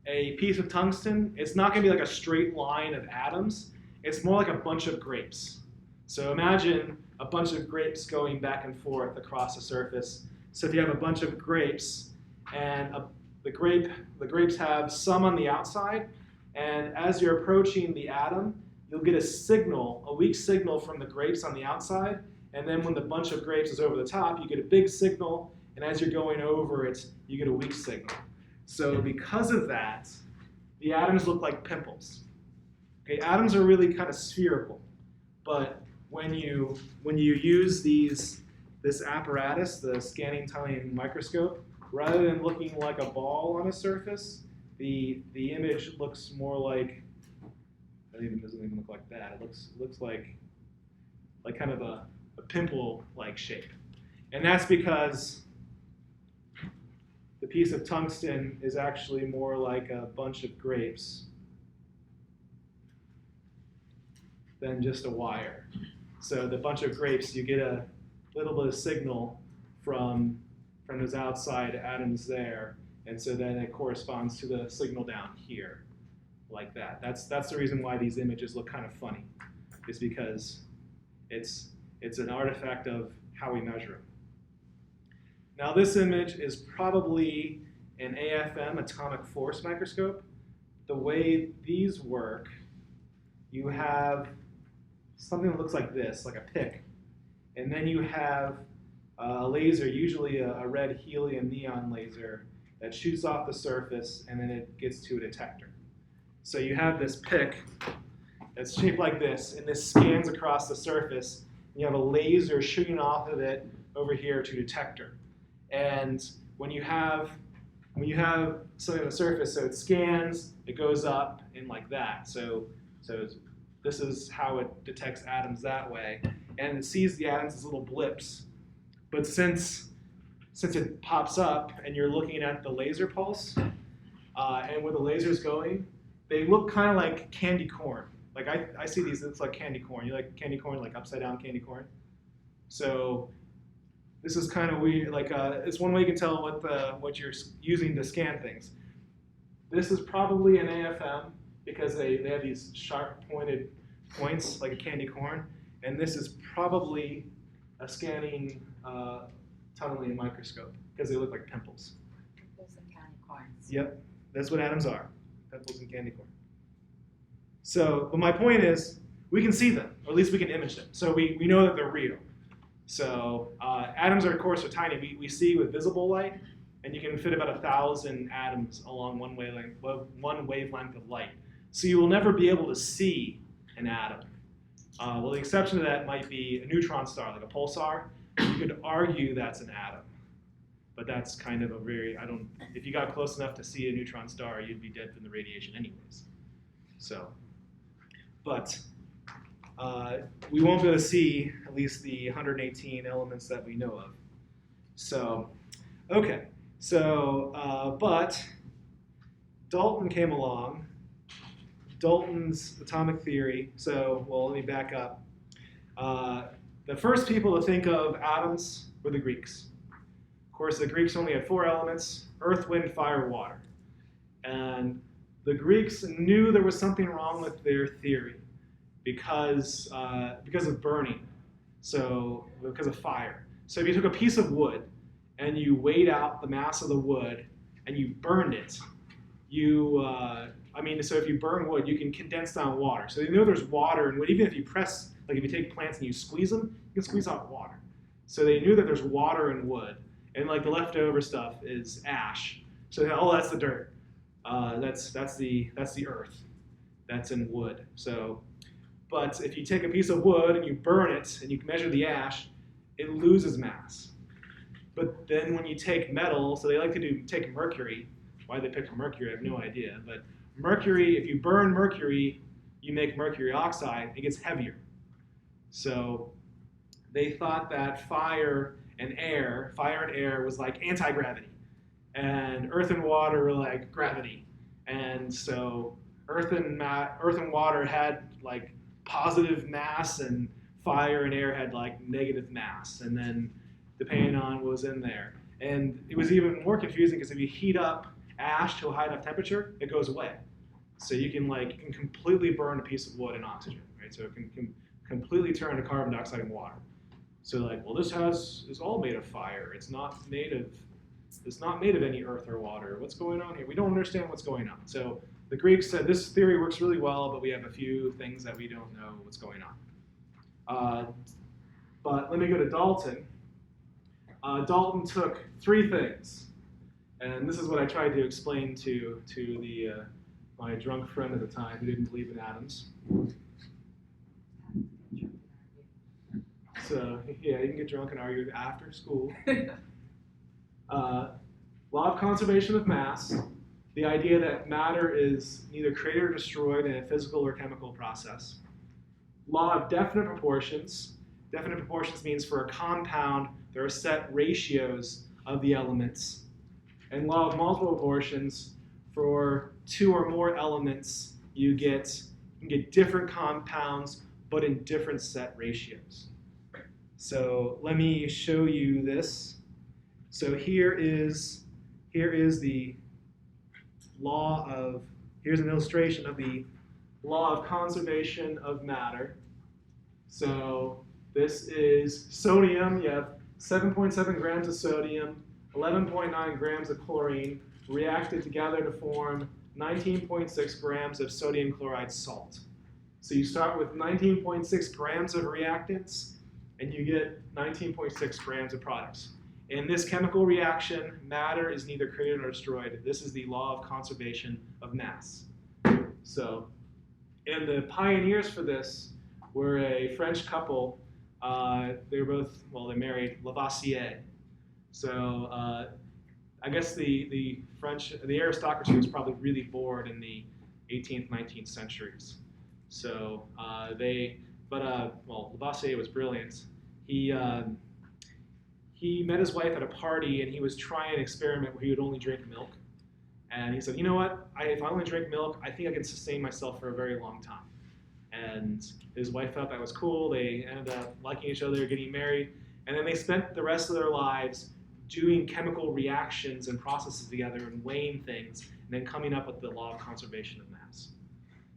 a piece of tungsten, it's not going to be like a straight line of atoms. It's more like a bunch of grapes. So imagine a bunch of grapes going back and forth across the surface. So if you have a bunch of grapes, and the grapes have some on the outside, and as you're approaching the atom, you'll get a signal, a weak signal from the grapes on the outside, and then when the bunch of grapes is over the top, you get a big signal, and as you're going over it, you get a weak signal. So because of that, the atoms look like pimples. Okay, atoms are really kind of spherical, but when you use this apparatus, the scanning tunneling microscope, rather than looking like a ball on a surface, the image looks more like, it doesn't even look like that. It looks like kind of a pimple-like shape, and that's because the piece of tungsten is actually more like a bunch of grapes than just a wire. So the bunch of grapes, you get a little bit of signal from those outside atoms there, and so then it corresponds to the signal down here, like that. That's the reason why these images look kind of funny, is because it's an artifact of how we measure them. Now this image is probably an AFM, atomic force microscope. The way these work, you have something that looks like this, like a pick, and then you have a laser, usually a red helium neon laser, that shoots off the surface, and then it gets to a detector. So you have this pick that's shaped like this, and this scans across the surface, and you have a laser shooting off of it over here to a detector. And when you have something on the surface, so it scans, it goes up, and like that. So this is how it detects atoms that way, and it sees the atoms as little blips. But since it pops up and you're looking at the laser pulse, and where the laser's going, they look kind of like candy corn. Like I see these, it's like candy corn. You like candy corn, like upside down candy corn? So this is kind of weird. Like it's one way you can tell what you're using to scan things. This is probably an AFM because they have these sharp pointed points like a candy corn, and this is probably a scanning tunneling microscope because they look like pimples. Pimples and candy corns. Yep, that's what atoms are, pimples and candy corn. So, but my point is, we can see them, or at least we can image them. So we know that they're real. So atoms are, of course, are tiny. We see with visible light, and you can fit about 1,000 atoms along one wavelength of light. So you will never be able to see an atom. Well, the exception to that might be a neutron star, like a pulsar. You could argue that's an atom, but that's kind of a very, if you got close enough to see a neutron star, you'd be dead from the radiation anyways. So, but we won't be able to see at least the 118 elements that we know of. So, okay, so, but Dalton came along. Dalton's atomic theory, so, well, let me back up. The first people to think of atoms were the Greeks. Of course, the Greeks only had 4 elements: earth, wind, fire, water. And the Greeks knew there was something wrong with their theory because of burning, so because of fire. So if you took a piece of wood and you weighed out the mass of the wood and you burned it, so if you burn wood, you can condense down water. So they know there's water in wood. Even if you press, like if you take plants and you squeeze them, you can squeeze out water. So they knew that there's water in wood, and like the leftover stuff is ash. So that's the dirt. That's the earth. That's in wood. So, but if you take a piece of wood and you burn it and you measure the ash, it loses mass. But then when you take metal, so they like to take mercury. Why they picked mercury, I have no idea. But mercury, if you burn mercury, you make mercury oxide. It gets heavier. So they thought that fire and air was like anti-gravity, and earth and water were like gravity. And so earth and water had like positive mass, and fire and air had like negative mass. And then depending on what was in there. And it was even more confusing because if you heat up ash to a high enough temperature, it goes away. So you can completely burn a piece of wood in oxygen, right? So it can completely turn to carbon dioxide and water. So this is all made of fire. It's not made of any earth or water. What's going on here? We don't understand what's going on. So the Greeks said this theory works really well, but we have a few things that we don't know what's going on. But let me go to Dalton. Dalton took three things, and this is what I tried to explain to my drunk friend at the time who didn't believe in atoms. So yeah, you can get drunk and argue after school. Law of conservation of mass, the idea that matter is neither created or destroyed in a physical or chemical process. Law of definite proportions. Definite proportions means for a compound, there are set ratios of the elements. And law of multiple proportions, for two or more elements, you can get different compounds, but in different set ratios. So let me show you this. So here's an illustration of the law of conservation of matter. So this is sodium. You have 7.7 grams of sodium, 11.9 grams of chlorine, reacted together to form 19.6 grams of sodium chloride salt. So you start with 19.6 grams of reactants, and you get 19.6 grams of products. In this chemical reaction, matter is neither created nor destroyed. This is the law of conservation of mass. So, and the pioneers for this were a French couple. They married Lavoisier. So I guess the aristocracy was probably really bored in the 18th, 19th centuries. So Lavoisier was brilliant. He met his wife at a party, and he was trying an experiment where he would only drink milk. And he said, you know what, if I only drink milk, I think I can sustain myself for a very long time. And his wife thought that was cool. They ended up liking each other, getting married, and then they spent the rest of their lives doing chemical reactions and processes together and weighing things, and then coming up with the law of conservation of mass.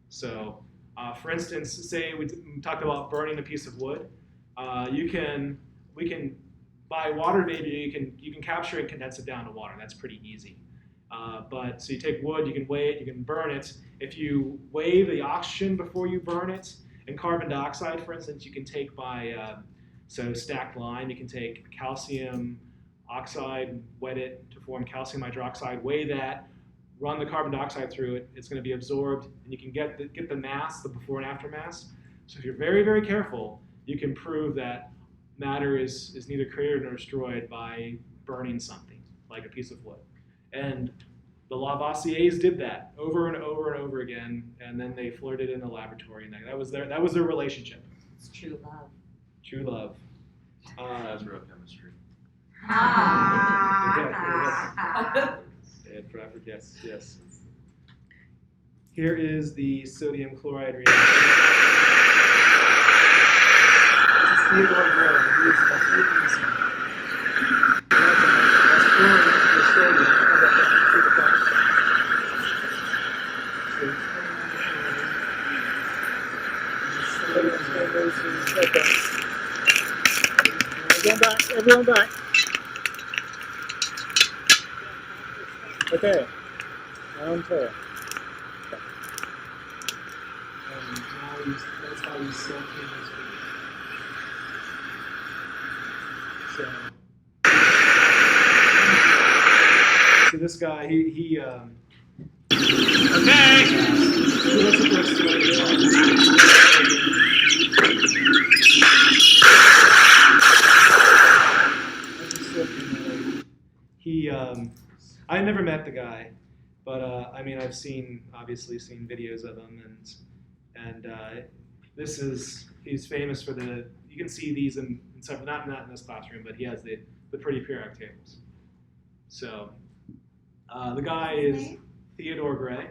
So, for instance, say we talked about burning a piece of wood. We can by water vapor, you can capture and condense it down to water. That's pretty easy. But so you take wood, you can weigh it, you can burn it. If you weigh the oxygen before you burn it, and carbon dioxide, for instance, you can take so stacked lime, you can take calcium oxide, wet it to form calcium hydroxide, weigh that, run the carbon dioxide through it, it's going to be absorbed, and you can get the mass, the before and after mass. So if you're very, very careful, you can prove that matter is neither created nor destroyed by burning something, like a piece of wood. And the Lavoisiers did that over and over and over again, and then they flirted in the laboratory, and that was their relationship. It's true love. True love. That's real chemistry. Yes. Here is the sodium chloride reaction. Everyone back. Everyone back. Okay. Round 2. And now that's how he's soaking his food. So this guy, he Okay. He, I never met the guy, but I mean, obviously seen videos of him, and he's famous for you can see these in several, not in this classroom, but he has the pretty Pyrrhic tables. So the guy is Theodore Gray.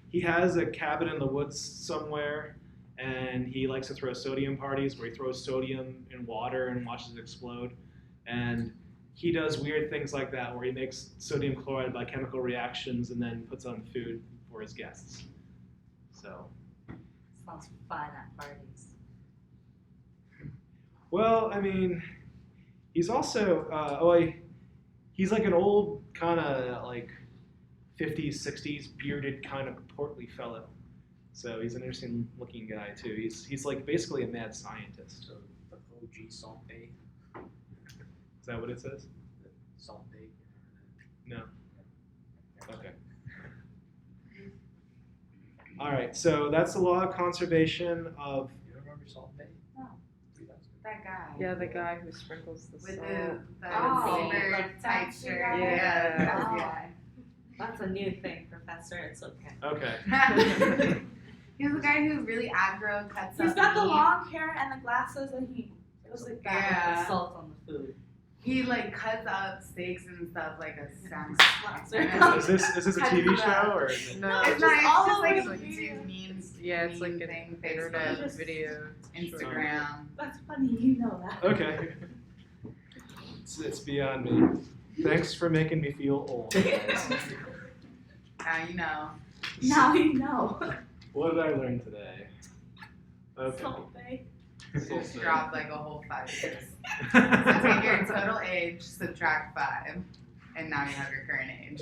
He has a cabin in the woods somewhere, and he likes to throw sodium parties where he throws sodium in water and watches it explode. And he does weird things like that where he makes sodium chloride by chemical reactions and then puts on food for his guests. So. Sounds fun at parties. Well, I mean, he's also, he's like an old kind of like 50s, 60s bearded kind of portly fellow. So he's an interesting looking guy too. He's like basically a mad scientist. So the OG Salt Bay. Is that what it says? The Salt Bay. No. Okay. All right. So that's the law of conservation of. You don't remember Salt Bay? No. That guy. Yeah, the guy who sprinkles the With salt. the Oh, silver like tight fancy shirt. guy? Yeah, that Oh. guy. That's a new thing, Professor. It's okay. Okay. He's the guy who really aggro cuts He's up got the meat. long hair and the glasses, and he goes like that with Yeah. the salt on the food. He like cuts up steaks and stuff like a samurai. Slapper. Is this a TV show or? Is it... No, It's It's not. just It's all just like over a the YouTube memes. yeah, it's like an thing, internet Facebook, video. Instagram. That's funny, you know that. Okay. It's beyond me. Thanks for making me feel old, guys. Now you know. Now you know. What did I learn today? Okay. Salt Bay. Just dropped like a whole 5 years. So take your total age, subtract 5, and now you have your current age.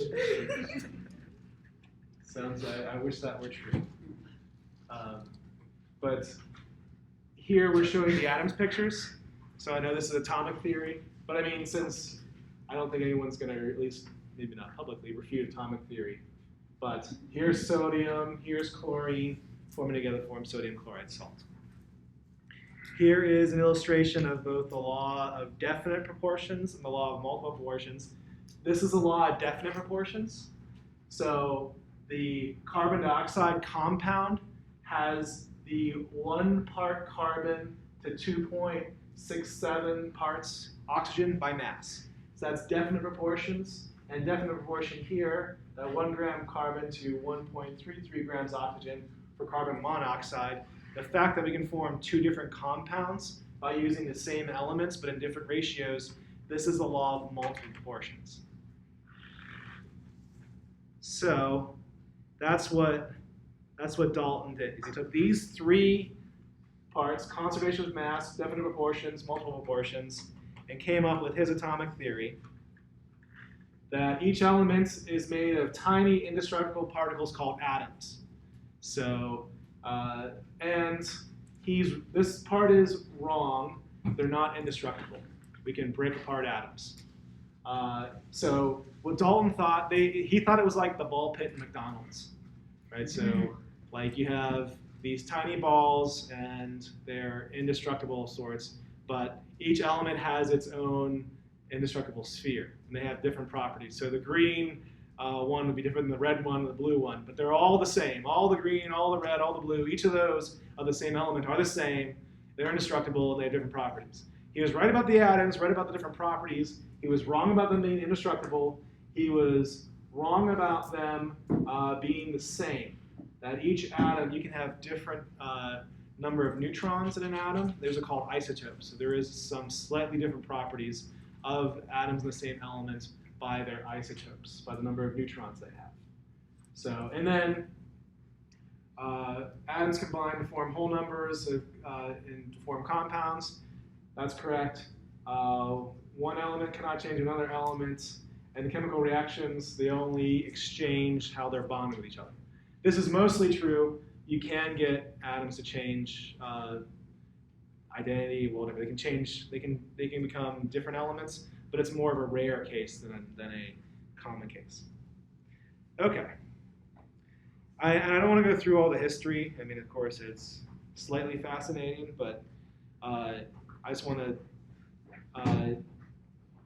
I wish that were true. But here we're showing the atoms pictures. So I know this is atomic theory, but I mean, since I don't think anyone's going to, at least maybe not publicly, refute atomic theory. But here's sodium, here's chlorine, forming together to form sodium chloride salt. Here is an illustration of both the law of definite proportions and the law of multiple proportions. This is the law of definite proportions. So the carbon dioxide compound has the 1 part carbon to 2.67 parts oxygen by mass. So that's definite proportions. And definite proportion here, that 1 gram carbon to 1.33 grams oxygen for carbon monoxide. The fact that we can form 2 different compounds by using the same elements but in different ratios, this is the law of multiple proportions. So that's what Dalton did. He took these 3 parts, conservation of mass, definite proportions, multiple proportions, and came up with his atomic theory that each element is made of tiny indestructible particles called atoms. So, and this part is wrong. They're not indestructible. We can break apart atoms. So what Dalton thought, he thought it was like the ball pit in McDonald's, right? So like you have these tiny balls and they're indestructible of sorts, but each element has its own indestructible sphere, and they have different properties. So the green one would be different than the red one and the blue one, but they're all the same. All the green, all the red, all the blue, each of those of the same element are the same. They're indestructible, and they have different properties. He was right about the atoms, right about the different properties. He was wrong about them being indestructible. He was wrong about them being the same. That each atom, you can have different number of neutrons in an atom. Those are called isotopes. So there is some slightly different properties of atoms in the same element by their isotopes, by the number of neutrons they have. So, and then atoms combine to form whole numbers and to form compounds. That's correct. One element cannot change another element, and the chemical reactions, they only exchange how they're bonding with each other. This is mostly true. You can get atoms to change identity, whatever. They can change. They can become different elements, but it's more of a rare case than a common case. Okay. And I don't want to go through all the history. I mean, of course, it's slightly fascinating, but I just want to.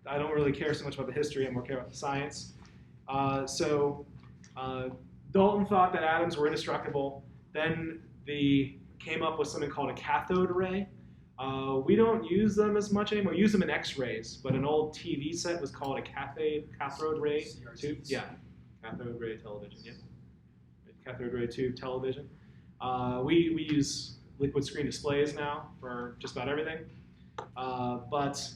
I don't really care so much about the history. I more care about the science. Dalton thought that atoms were indestructible. Then they came up with something called a cathode ray. We don't use them as much anymore. We use them in X-rays, but an old TV set was called a cathode ray tube. Yeah, cathode ray television. Yeah, cathode ray tube television. We use liquid screen displays now for just about everything. But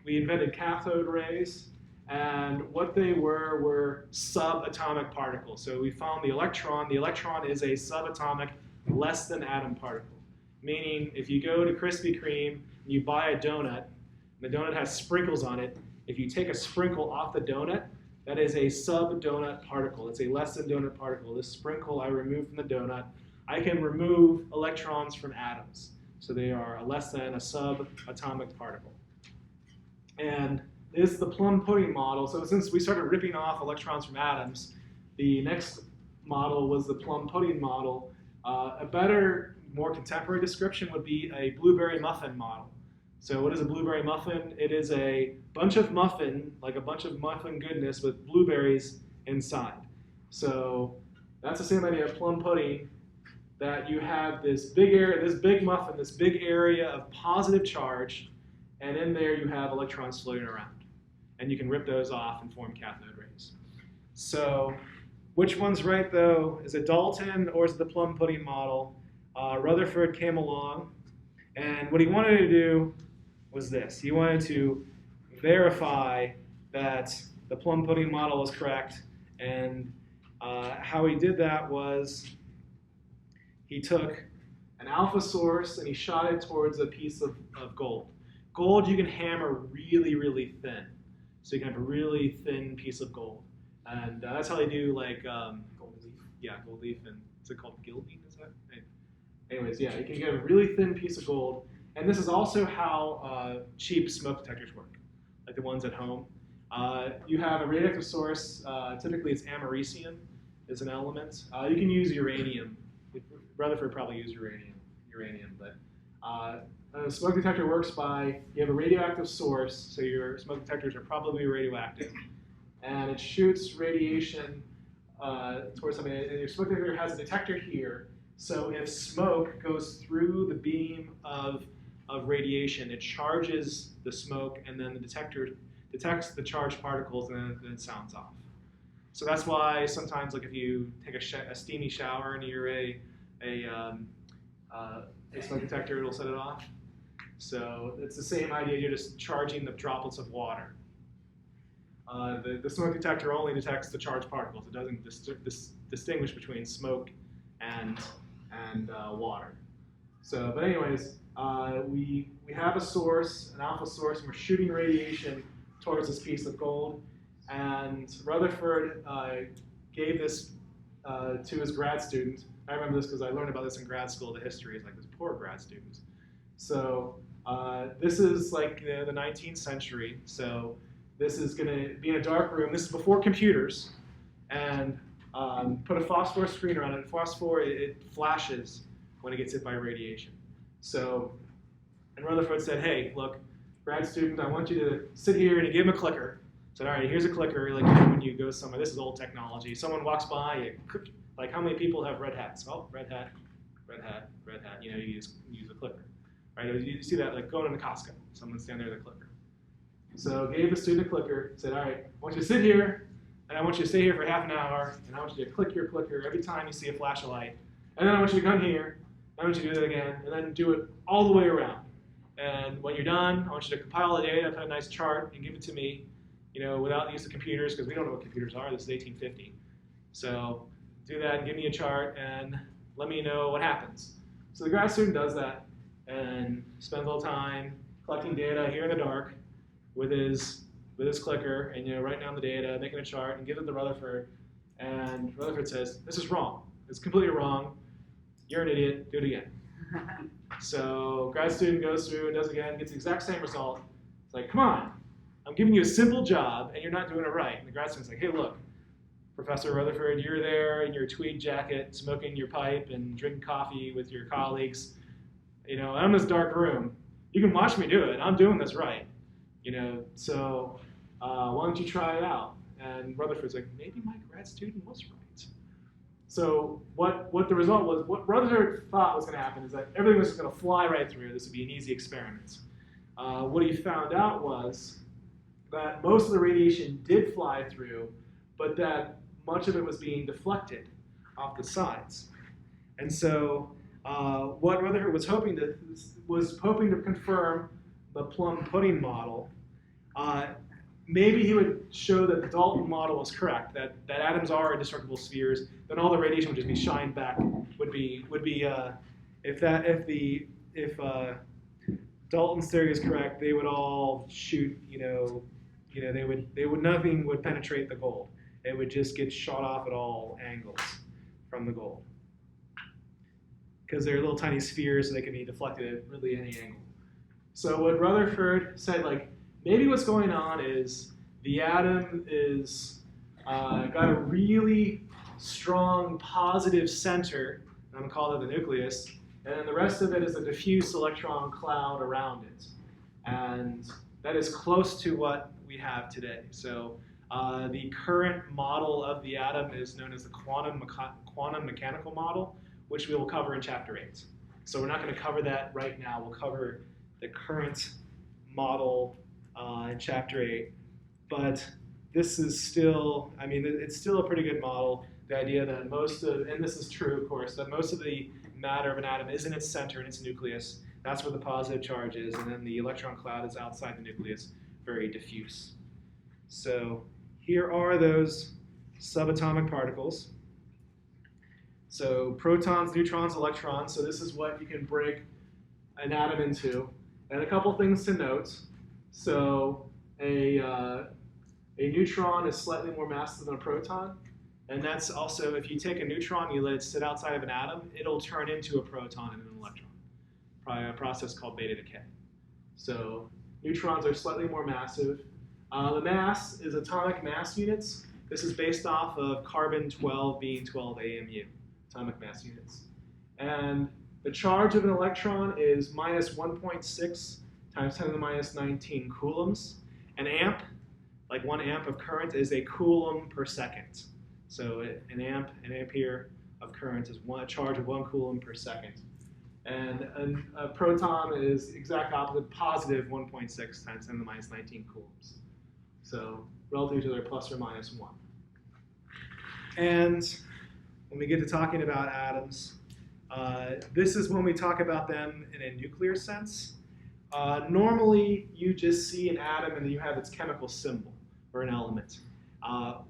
we invented cathode rays, and what they were subatomic particles. So we found the electron. The electron is a subatomic, less than atom particle. Meaning, if you go to Krispy Kreme and you buy a donut, and the donut has sprinkles on it, if you take a sprinkle off the donut, that is a sub-donut particle. It's a less than donut particle. This sprinkle I remove from the donut. I can remove electrons from atoms. So they are a less than a subatomic particle. And this is the plum pudding model. So since we started ripping off electrons from atoms, the next model was the plum pudding model. A better, more contemporary description would be a blueberry muffin model. So what is a blueberry muffin? It is a bunch of muffin, like a bunch of muffin goodness with blueberries inside. So that's the same idea of plum pudding, that you have this big area, this big muffin, this big area of positive charge, and in there you have electrons floating around. And you can rip those off and form cathode rays. So which one's right, though? Is it Dalton or is it the plum pudding model? Rutherford came along, and what he wanted to do was this. He wanted to verify that the plum pudding model was correct, and how he did that was he took an alpha source and he shot it towards a piece of gold. Gold you can hammer really, really thin. So you can have a really thin piece of gold. And that's how they do like gold leaf. Yeah, gold leaf, and is it called gilding? Is that? Anyways, yeah, you can get a really thin piece of gold. And this is also how cheap smoke detectors work, like the ones at home. You have a radioactive source. Typically, it's americium is an element. You can use uranium. Rutherford probably used uranium, but a smoke detector works by, you have a radioactive source, so your smoke detectors are probably radioactive, and it shoots radiation towards something, and your smoke detector has a detector here, so if smoke goes through the beam of radiation, it charges the smoke, and then the detector detects the charged particles, and then it sounds off. So that's why sometimes, like if you take a steamy shower and you're a smoke detector, it'll set it off. So it's the same idea. You're just charging the droplets of water. The smoke detector only detects the charged particles. It doesn't distinguish between smoke and water. So, but anyways, we have a source, an alpha source, and we're shooting radiation towards this piece of gold. And Rutherford gave this to his grad student. I remember this because I learned about this in grad school. The history is like this poor grad student. So this is like the 19th century. So this is going to be in a dark room. This is before computers. And put a phosphor screen around it. Phosphor, it flashes when it gets hit by radiation. So, and Rutherford said, hey, look, grad student, I want you to sit here, and he gave him a clicker. Said, all right, here's a clicker. Like when you go somewhere, this is old technology. Someone walks by, you click. Like how many people have red hats? Oh, red hat, red hat, red hat. You know, you use a clicker, right? You see that like going into Costco. Someone's standing there with a clicker. So gave the student a clicker. Said, all right, I want you to sit here, and I want you to stay here for half an hour, and I want you to click your clicker every time you see a flash of light. And then I want you to come here, and I want you to do that again, and then do it all the way around. And when you're done, I want you to compile the data, put a nice chart, and give it to me, you know, without the use of computers, because we don't know what computers are. This is 1850. So do that and give me a chart, and let me know what happens. So the grad student does that and spends a little time collecting data here in the dark with his clicker and writing down the data, making a chart, and gives it to Rutherford. And Rutherford says, "This is wrong. It's completely wrong. You're an idiot. Do it again." So grad student goes through and does it again, gets the exact same result. It's like, come on, I'm giving you a simple job and you're not doing it right. And the grad student's like, hey, look, Professor Rutherford, you're there in your tweed jacket, smoking your pipe and drinking coffee with your colleagues. I'm in this dark room. You can watch me do it. I'm doing this right. So why don't you try it out? And Rutherford's like, maybe my grad student was right. So what the result was, what Rutherford thought was going to happen is that everything was just going to fly right through. This would be an easy experiment. What he found out was that most of the radiation did fly through, but that much of it was being deflected off the sides. And so what Rutherford was hoping to confirm the plum pudding model. Maybe he would show that the Dalton model was correct, that atoms are indestructible spheres. Then all the radiation would just be shined back. If Dalton's theory is correct, they would all shoot. Nothing would penetrate the gold. It would just get shot off at all angles from the gold because they're little tiny spheres, so they can be deflected at really any angle. So what Rutherford said, maybe what's going on is the atom is got a really strong positive center, I'm going to call it the nucleus, and then the rest of it is a diffuse electron cloud around it. And that is close to what we have today. So the current model of the atom is known as the quantum mechanical model, which we will cover in Chapter 8. So we're not going to cover that right now. We'll cover the current model in Chapter 8. But this is still, it's still a pretty good model. The idea that and this is true, of course, that most of the matter of an atom is in its center, in its nucleus. That's where the positive charge is, and then the electron cloud is outside the nucleus, very diffuse. So here are those subatomic particles. So protons, neutrons, electrons. So this is what you can break an atom into. And a couple things to note. So a neutron is slightly more massive than a proton. And that's also, if you take a neutron and you let it sit outside of an atom, it'll turn into a proton and an electron. Probably a process called beta decay. So neutrons are slightly more massive. The mass is atomic mass units. This is based off of carbon-12 being 12 AMU, atomic mass units. And the charge of an electron is minus 1.6 times 10 to the minus 19 coulombs. An amp, like 1 amp of current, is a coulomb per second. So an ampere of current is a charge of 1 coulomb per second. And a proton is exact opposite, positive 1.6 times 10 to the minus 19 coulombs. So relative to their plus or minus 1. And when we get to talking about atoms, this is when we talk about them in a nuclear sense. Normally, you just see an atom and then you have its chemical symbol, or an element.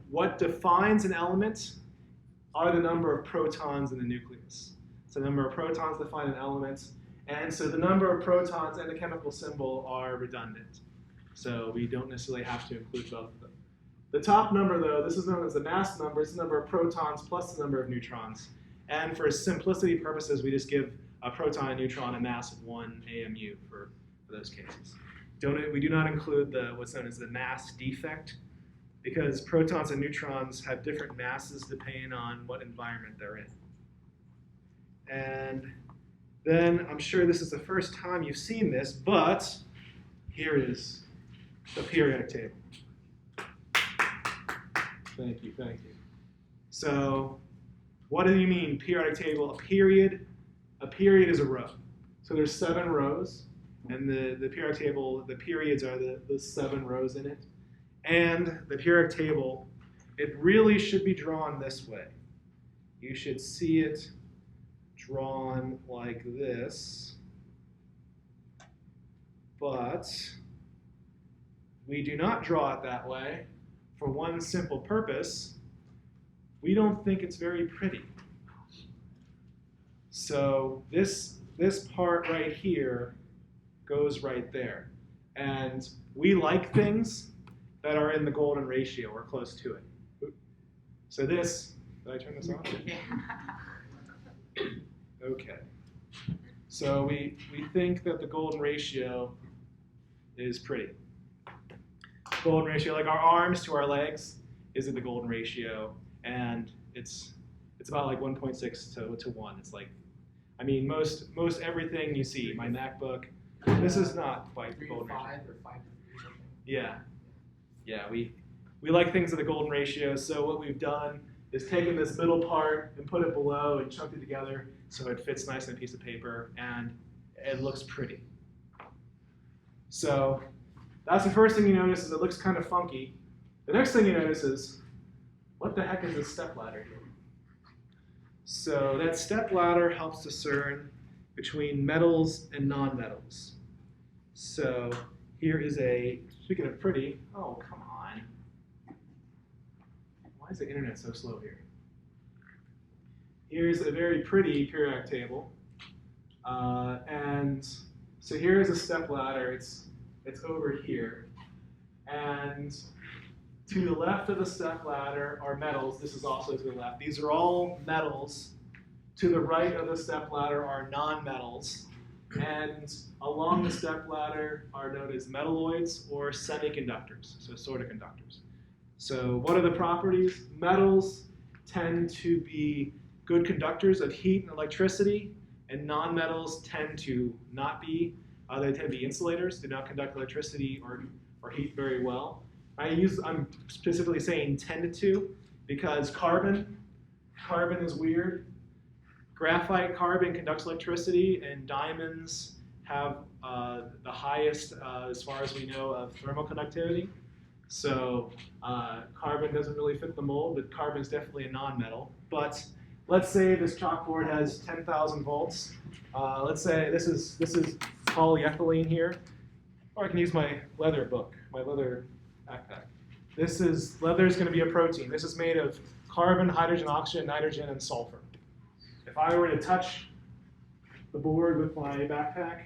What defines an element are the number of protons in the nucleus. So the number of protons define an element, and so the number of protons and the chemical symbol are redundant. So we don't necessarily have to include both of them. The top number, though, this is known as the mass number. It's the number of protons plus the number of neutrons. And for simplicity purposes, we just give a proton and neutron a mass of 1 AMU for those cases. We do not include what's known as the mass defect, because protons and neutrons have different masses depending on what environment they're in. And then I'm sure this is the first time you've seen this, but here is the periodic table. Thank you. So what do you mean periodic table? A period is a row. So there's 7 rows, and the periodic table, the periods are the 7 rows in it. And the periodic table, it really should be drawn this way. You should see it drawn like this, but we do not draw it that way for one simple purpose. We don't think it's very pretty. So this part right here goes right there. And we like things that are in the golden ratio or close to it. So this, did I turn this on? Okay. So we think that the golden ratio is pretty. Golden ratio, like our arms to our legs, is in the golden ratio, and it's about like 1.6 to 1. It's like, I mean, most everything you see, my MacBook, this is not quite the 3 to golden 5 ratio. or 5 to 3 or something. Yeah, we like things in the golden ratio. So what we've done is taken this middle part and put it below and chunked it together so it fits nice on a piece of paper and it looks pretty. So that's the first thing you notice is it looks kind of funky. The next thing you notice is, what the heck is this stepladder here? So that stepladder helps discern between metals and non-metals. So here is speaking of pretty, oh, come on. Why is the internet so slow here? Here's a very pretty periodic table. And so here's a stepladder. It's over here. And to the left of the stepladder are metals. This is also to the left. These are all metals. To the right of the stepladder are non-metals. And along the stepladder are known as metalloids or semiconductors, so sort of conductors. So what are the properties? Metals tend to be good conductors of heat and electricity, and non-metals tend to not be. They tend to be insulators, do not conduct electricity or heat very well. I'm specifically saying tended to because carbon is weird. Graphite carbon conducts electricity, and diamonds have the highest, as far as we know, of thermal conductivity. So carbon doesn't really fit the mold, but carbon is definitely a non-metal. But let's say this chalkboard has 10,000 volts. Let's say this is polyethylene here, or I can use my leather book, my leather backpack. Leather is going to be a protein. This is made of carbon, hydrogen, oxygen, nitrogen, and sulfur. If I were to touch the board with my backpack,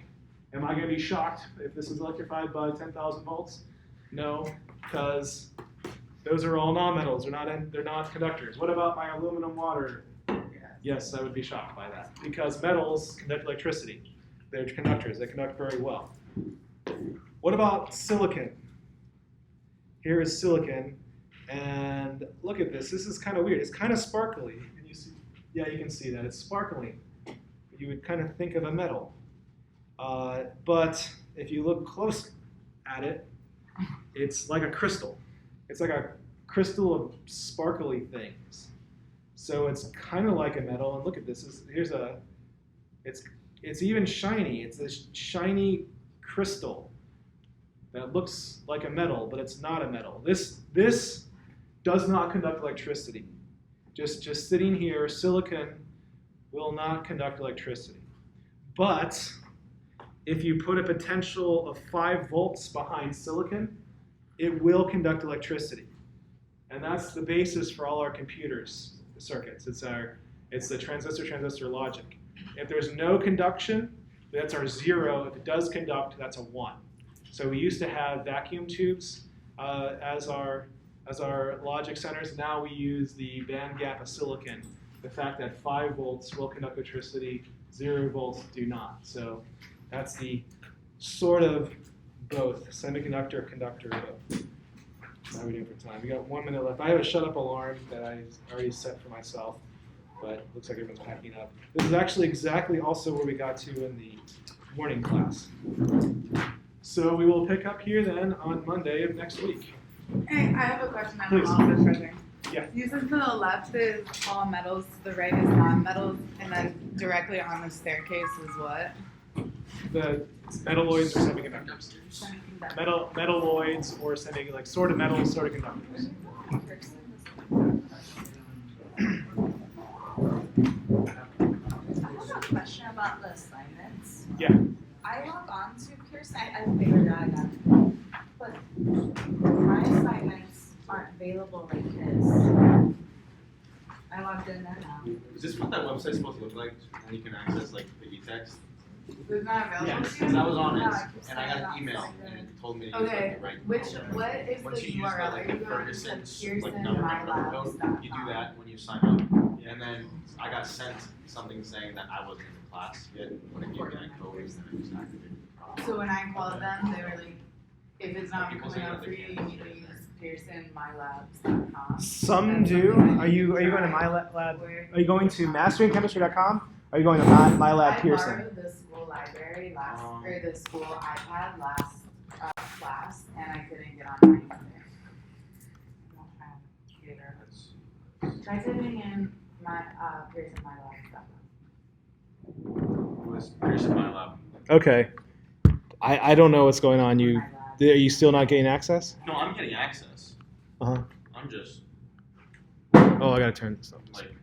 am I going to be shocked if this is electrified by 10,000 volts? No, because those are all nonmetals. They're not conductors. What about my aluminum water? Yes, I would be shocked by that because metals conduct electricity. They're conductors. They conduct very well. What about silicon? Here is silicon, and look at this. This is kind of weird. It's kind of sparkly. Can you see? Yeah, you can see that. It's sparkling. You would kind of think of a metal. But if you look close at it, it's like a crystal. It's like a crystal of sparkly things. So it's kind of like a metal. And look at this. It's even shiny. It's this shiny crystal that looks like a metal, but it's not a metal. This does not conduct electricity. Just sitting here, silicon will not conduct electricity. But if you put a potential of 5 volts behind silicon, it will conduct electricity. And that's the basis for all our computers circuits. It's the transistor logic. If there's no conduction, that's our 0. If it does conduct, that's a 1. So we used to have vacuum tubes as our logic centers. Now we use the band gap of silicon. The fact that 5 volts will conduct electricity, 0 volts do not. So that's the sort of both, semiconductor, conductor, both. How are we doing for time? We got 1 minute left. I have a shut up alarm that I already set for myself, but it looks like everyone's packing up. This is actually exactly also where we got to in the morning class. So we will pick up here then on Monday of next week. Hey, I have a question. I'm Please. also struggling. Yeah. You said to the left is all metals, to the right is non-metals, and then directly on the staircase is what? The metalloids or semiconductors. Metalloids or sort of metals, sort of conductors. I have a question about the assignments. Yeah. I log on to Pearson. I figured out I got it. But my assignments aren't available like his. I logged in there now. Is this what that website's supposed to look like? When you can access like the e-text? It's not available Yeah, to because you? I was on No, it I keep and I got signing an up, email so and it told me to use Okay, like the right. what is Once the you use URL? the Are like you the going to Ferguson's Pearson like number MyLabs.com? code, you do that when you sign up. And then I got sent something saying that I wasn't in the class yet when it gave me that code and then I just activated it. So when I called them, they were like, if it's not People coming say up that for they you, you can't need to share use PearsonMyLabs.com. Some do. Are you going to MyLab? Where- Are you going to masteringchemistry.com? Are you going to MyLab I Pearson? borrowed the school library last, or the school iPad last class, and I couldn't get on my either. I don't have a computer. Try typing in my PearsonMyLabs.com. It was Pearson My Lab. Okay. I don't know what's going on. My Are lab. you still not getting access? No, I'm getting access. Uh huh. I'm just Oh, I gotta turn this up. like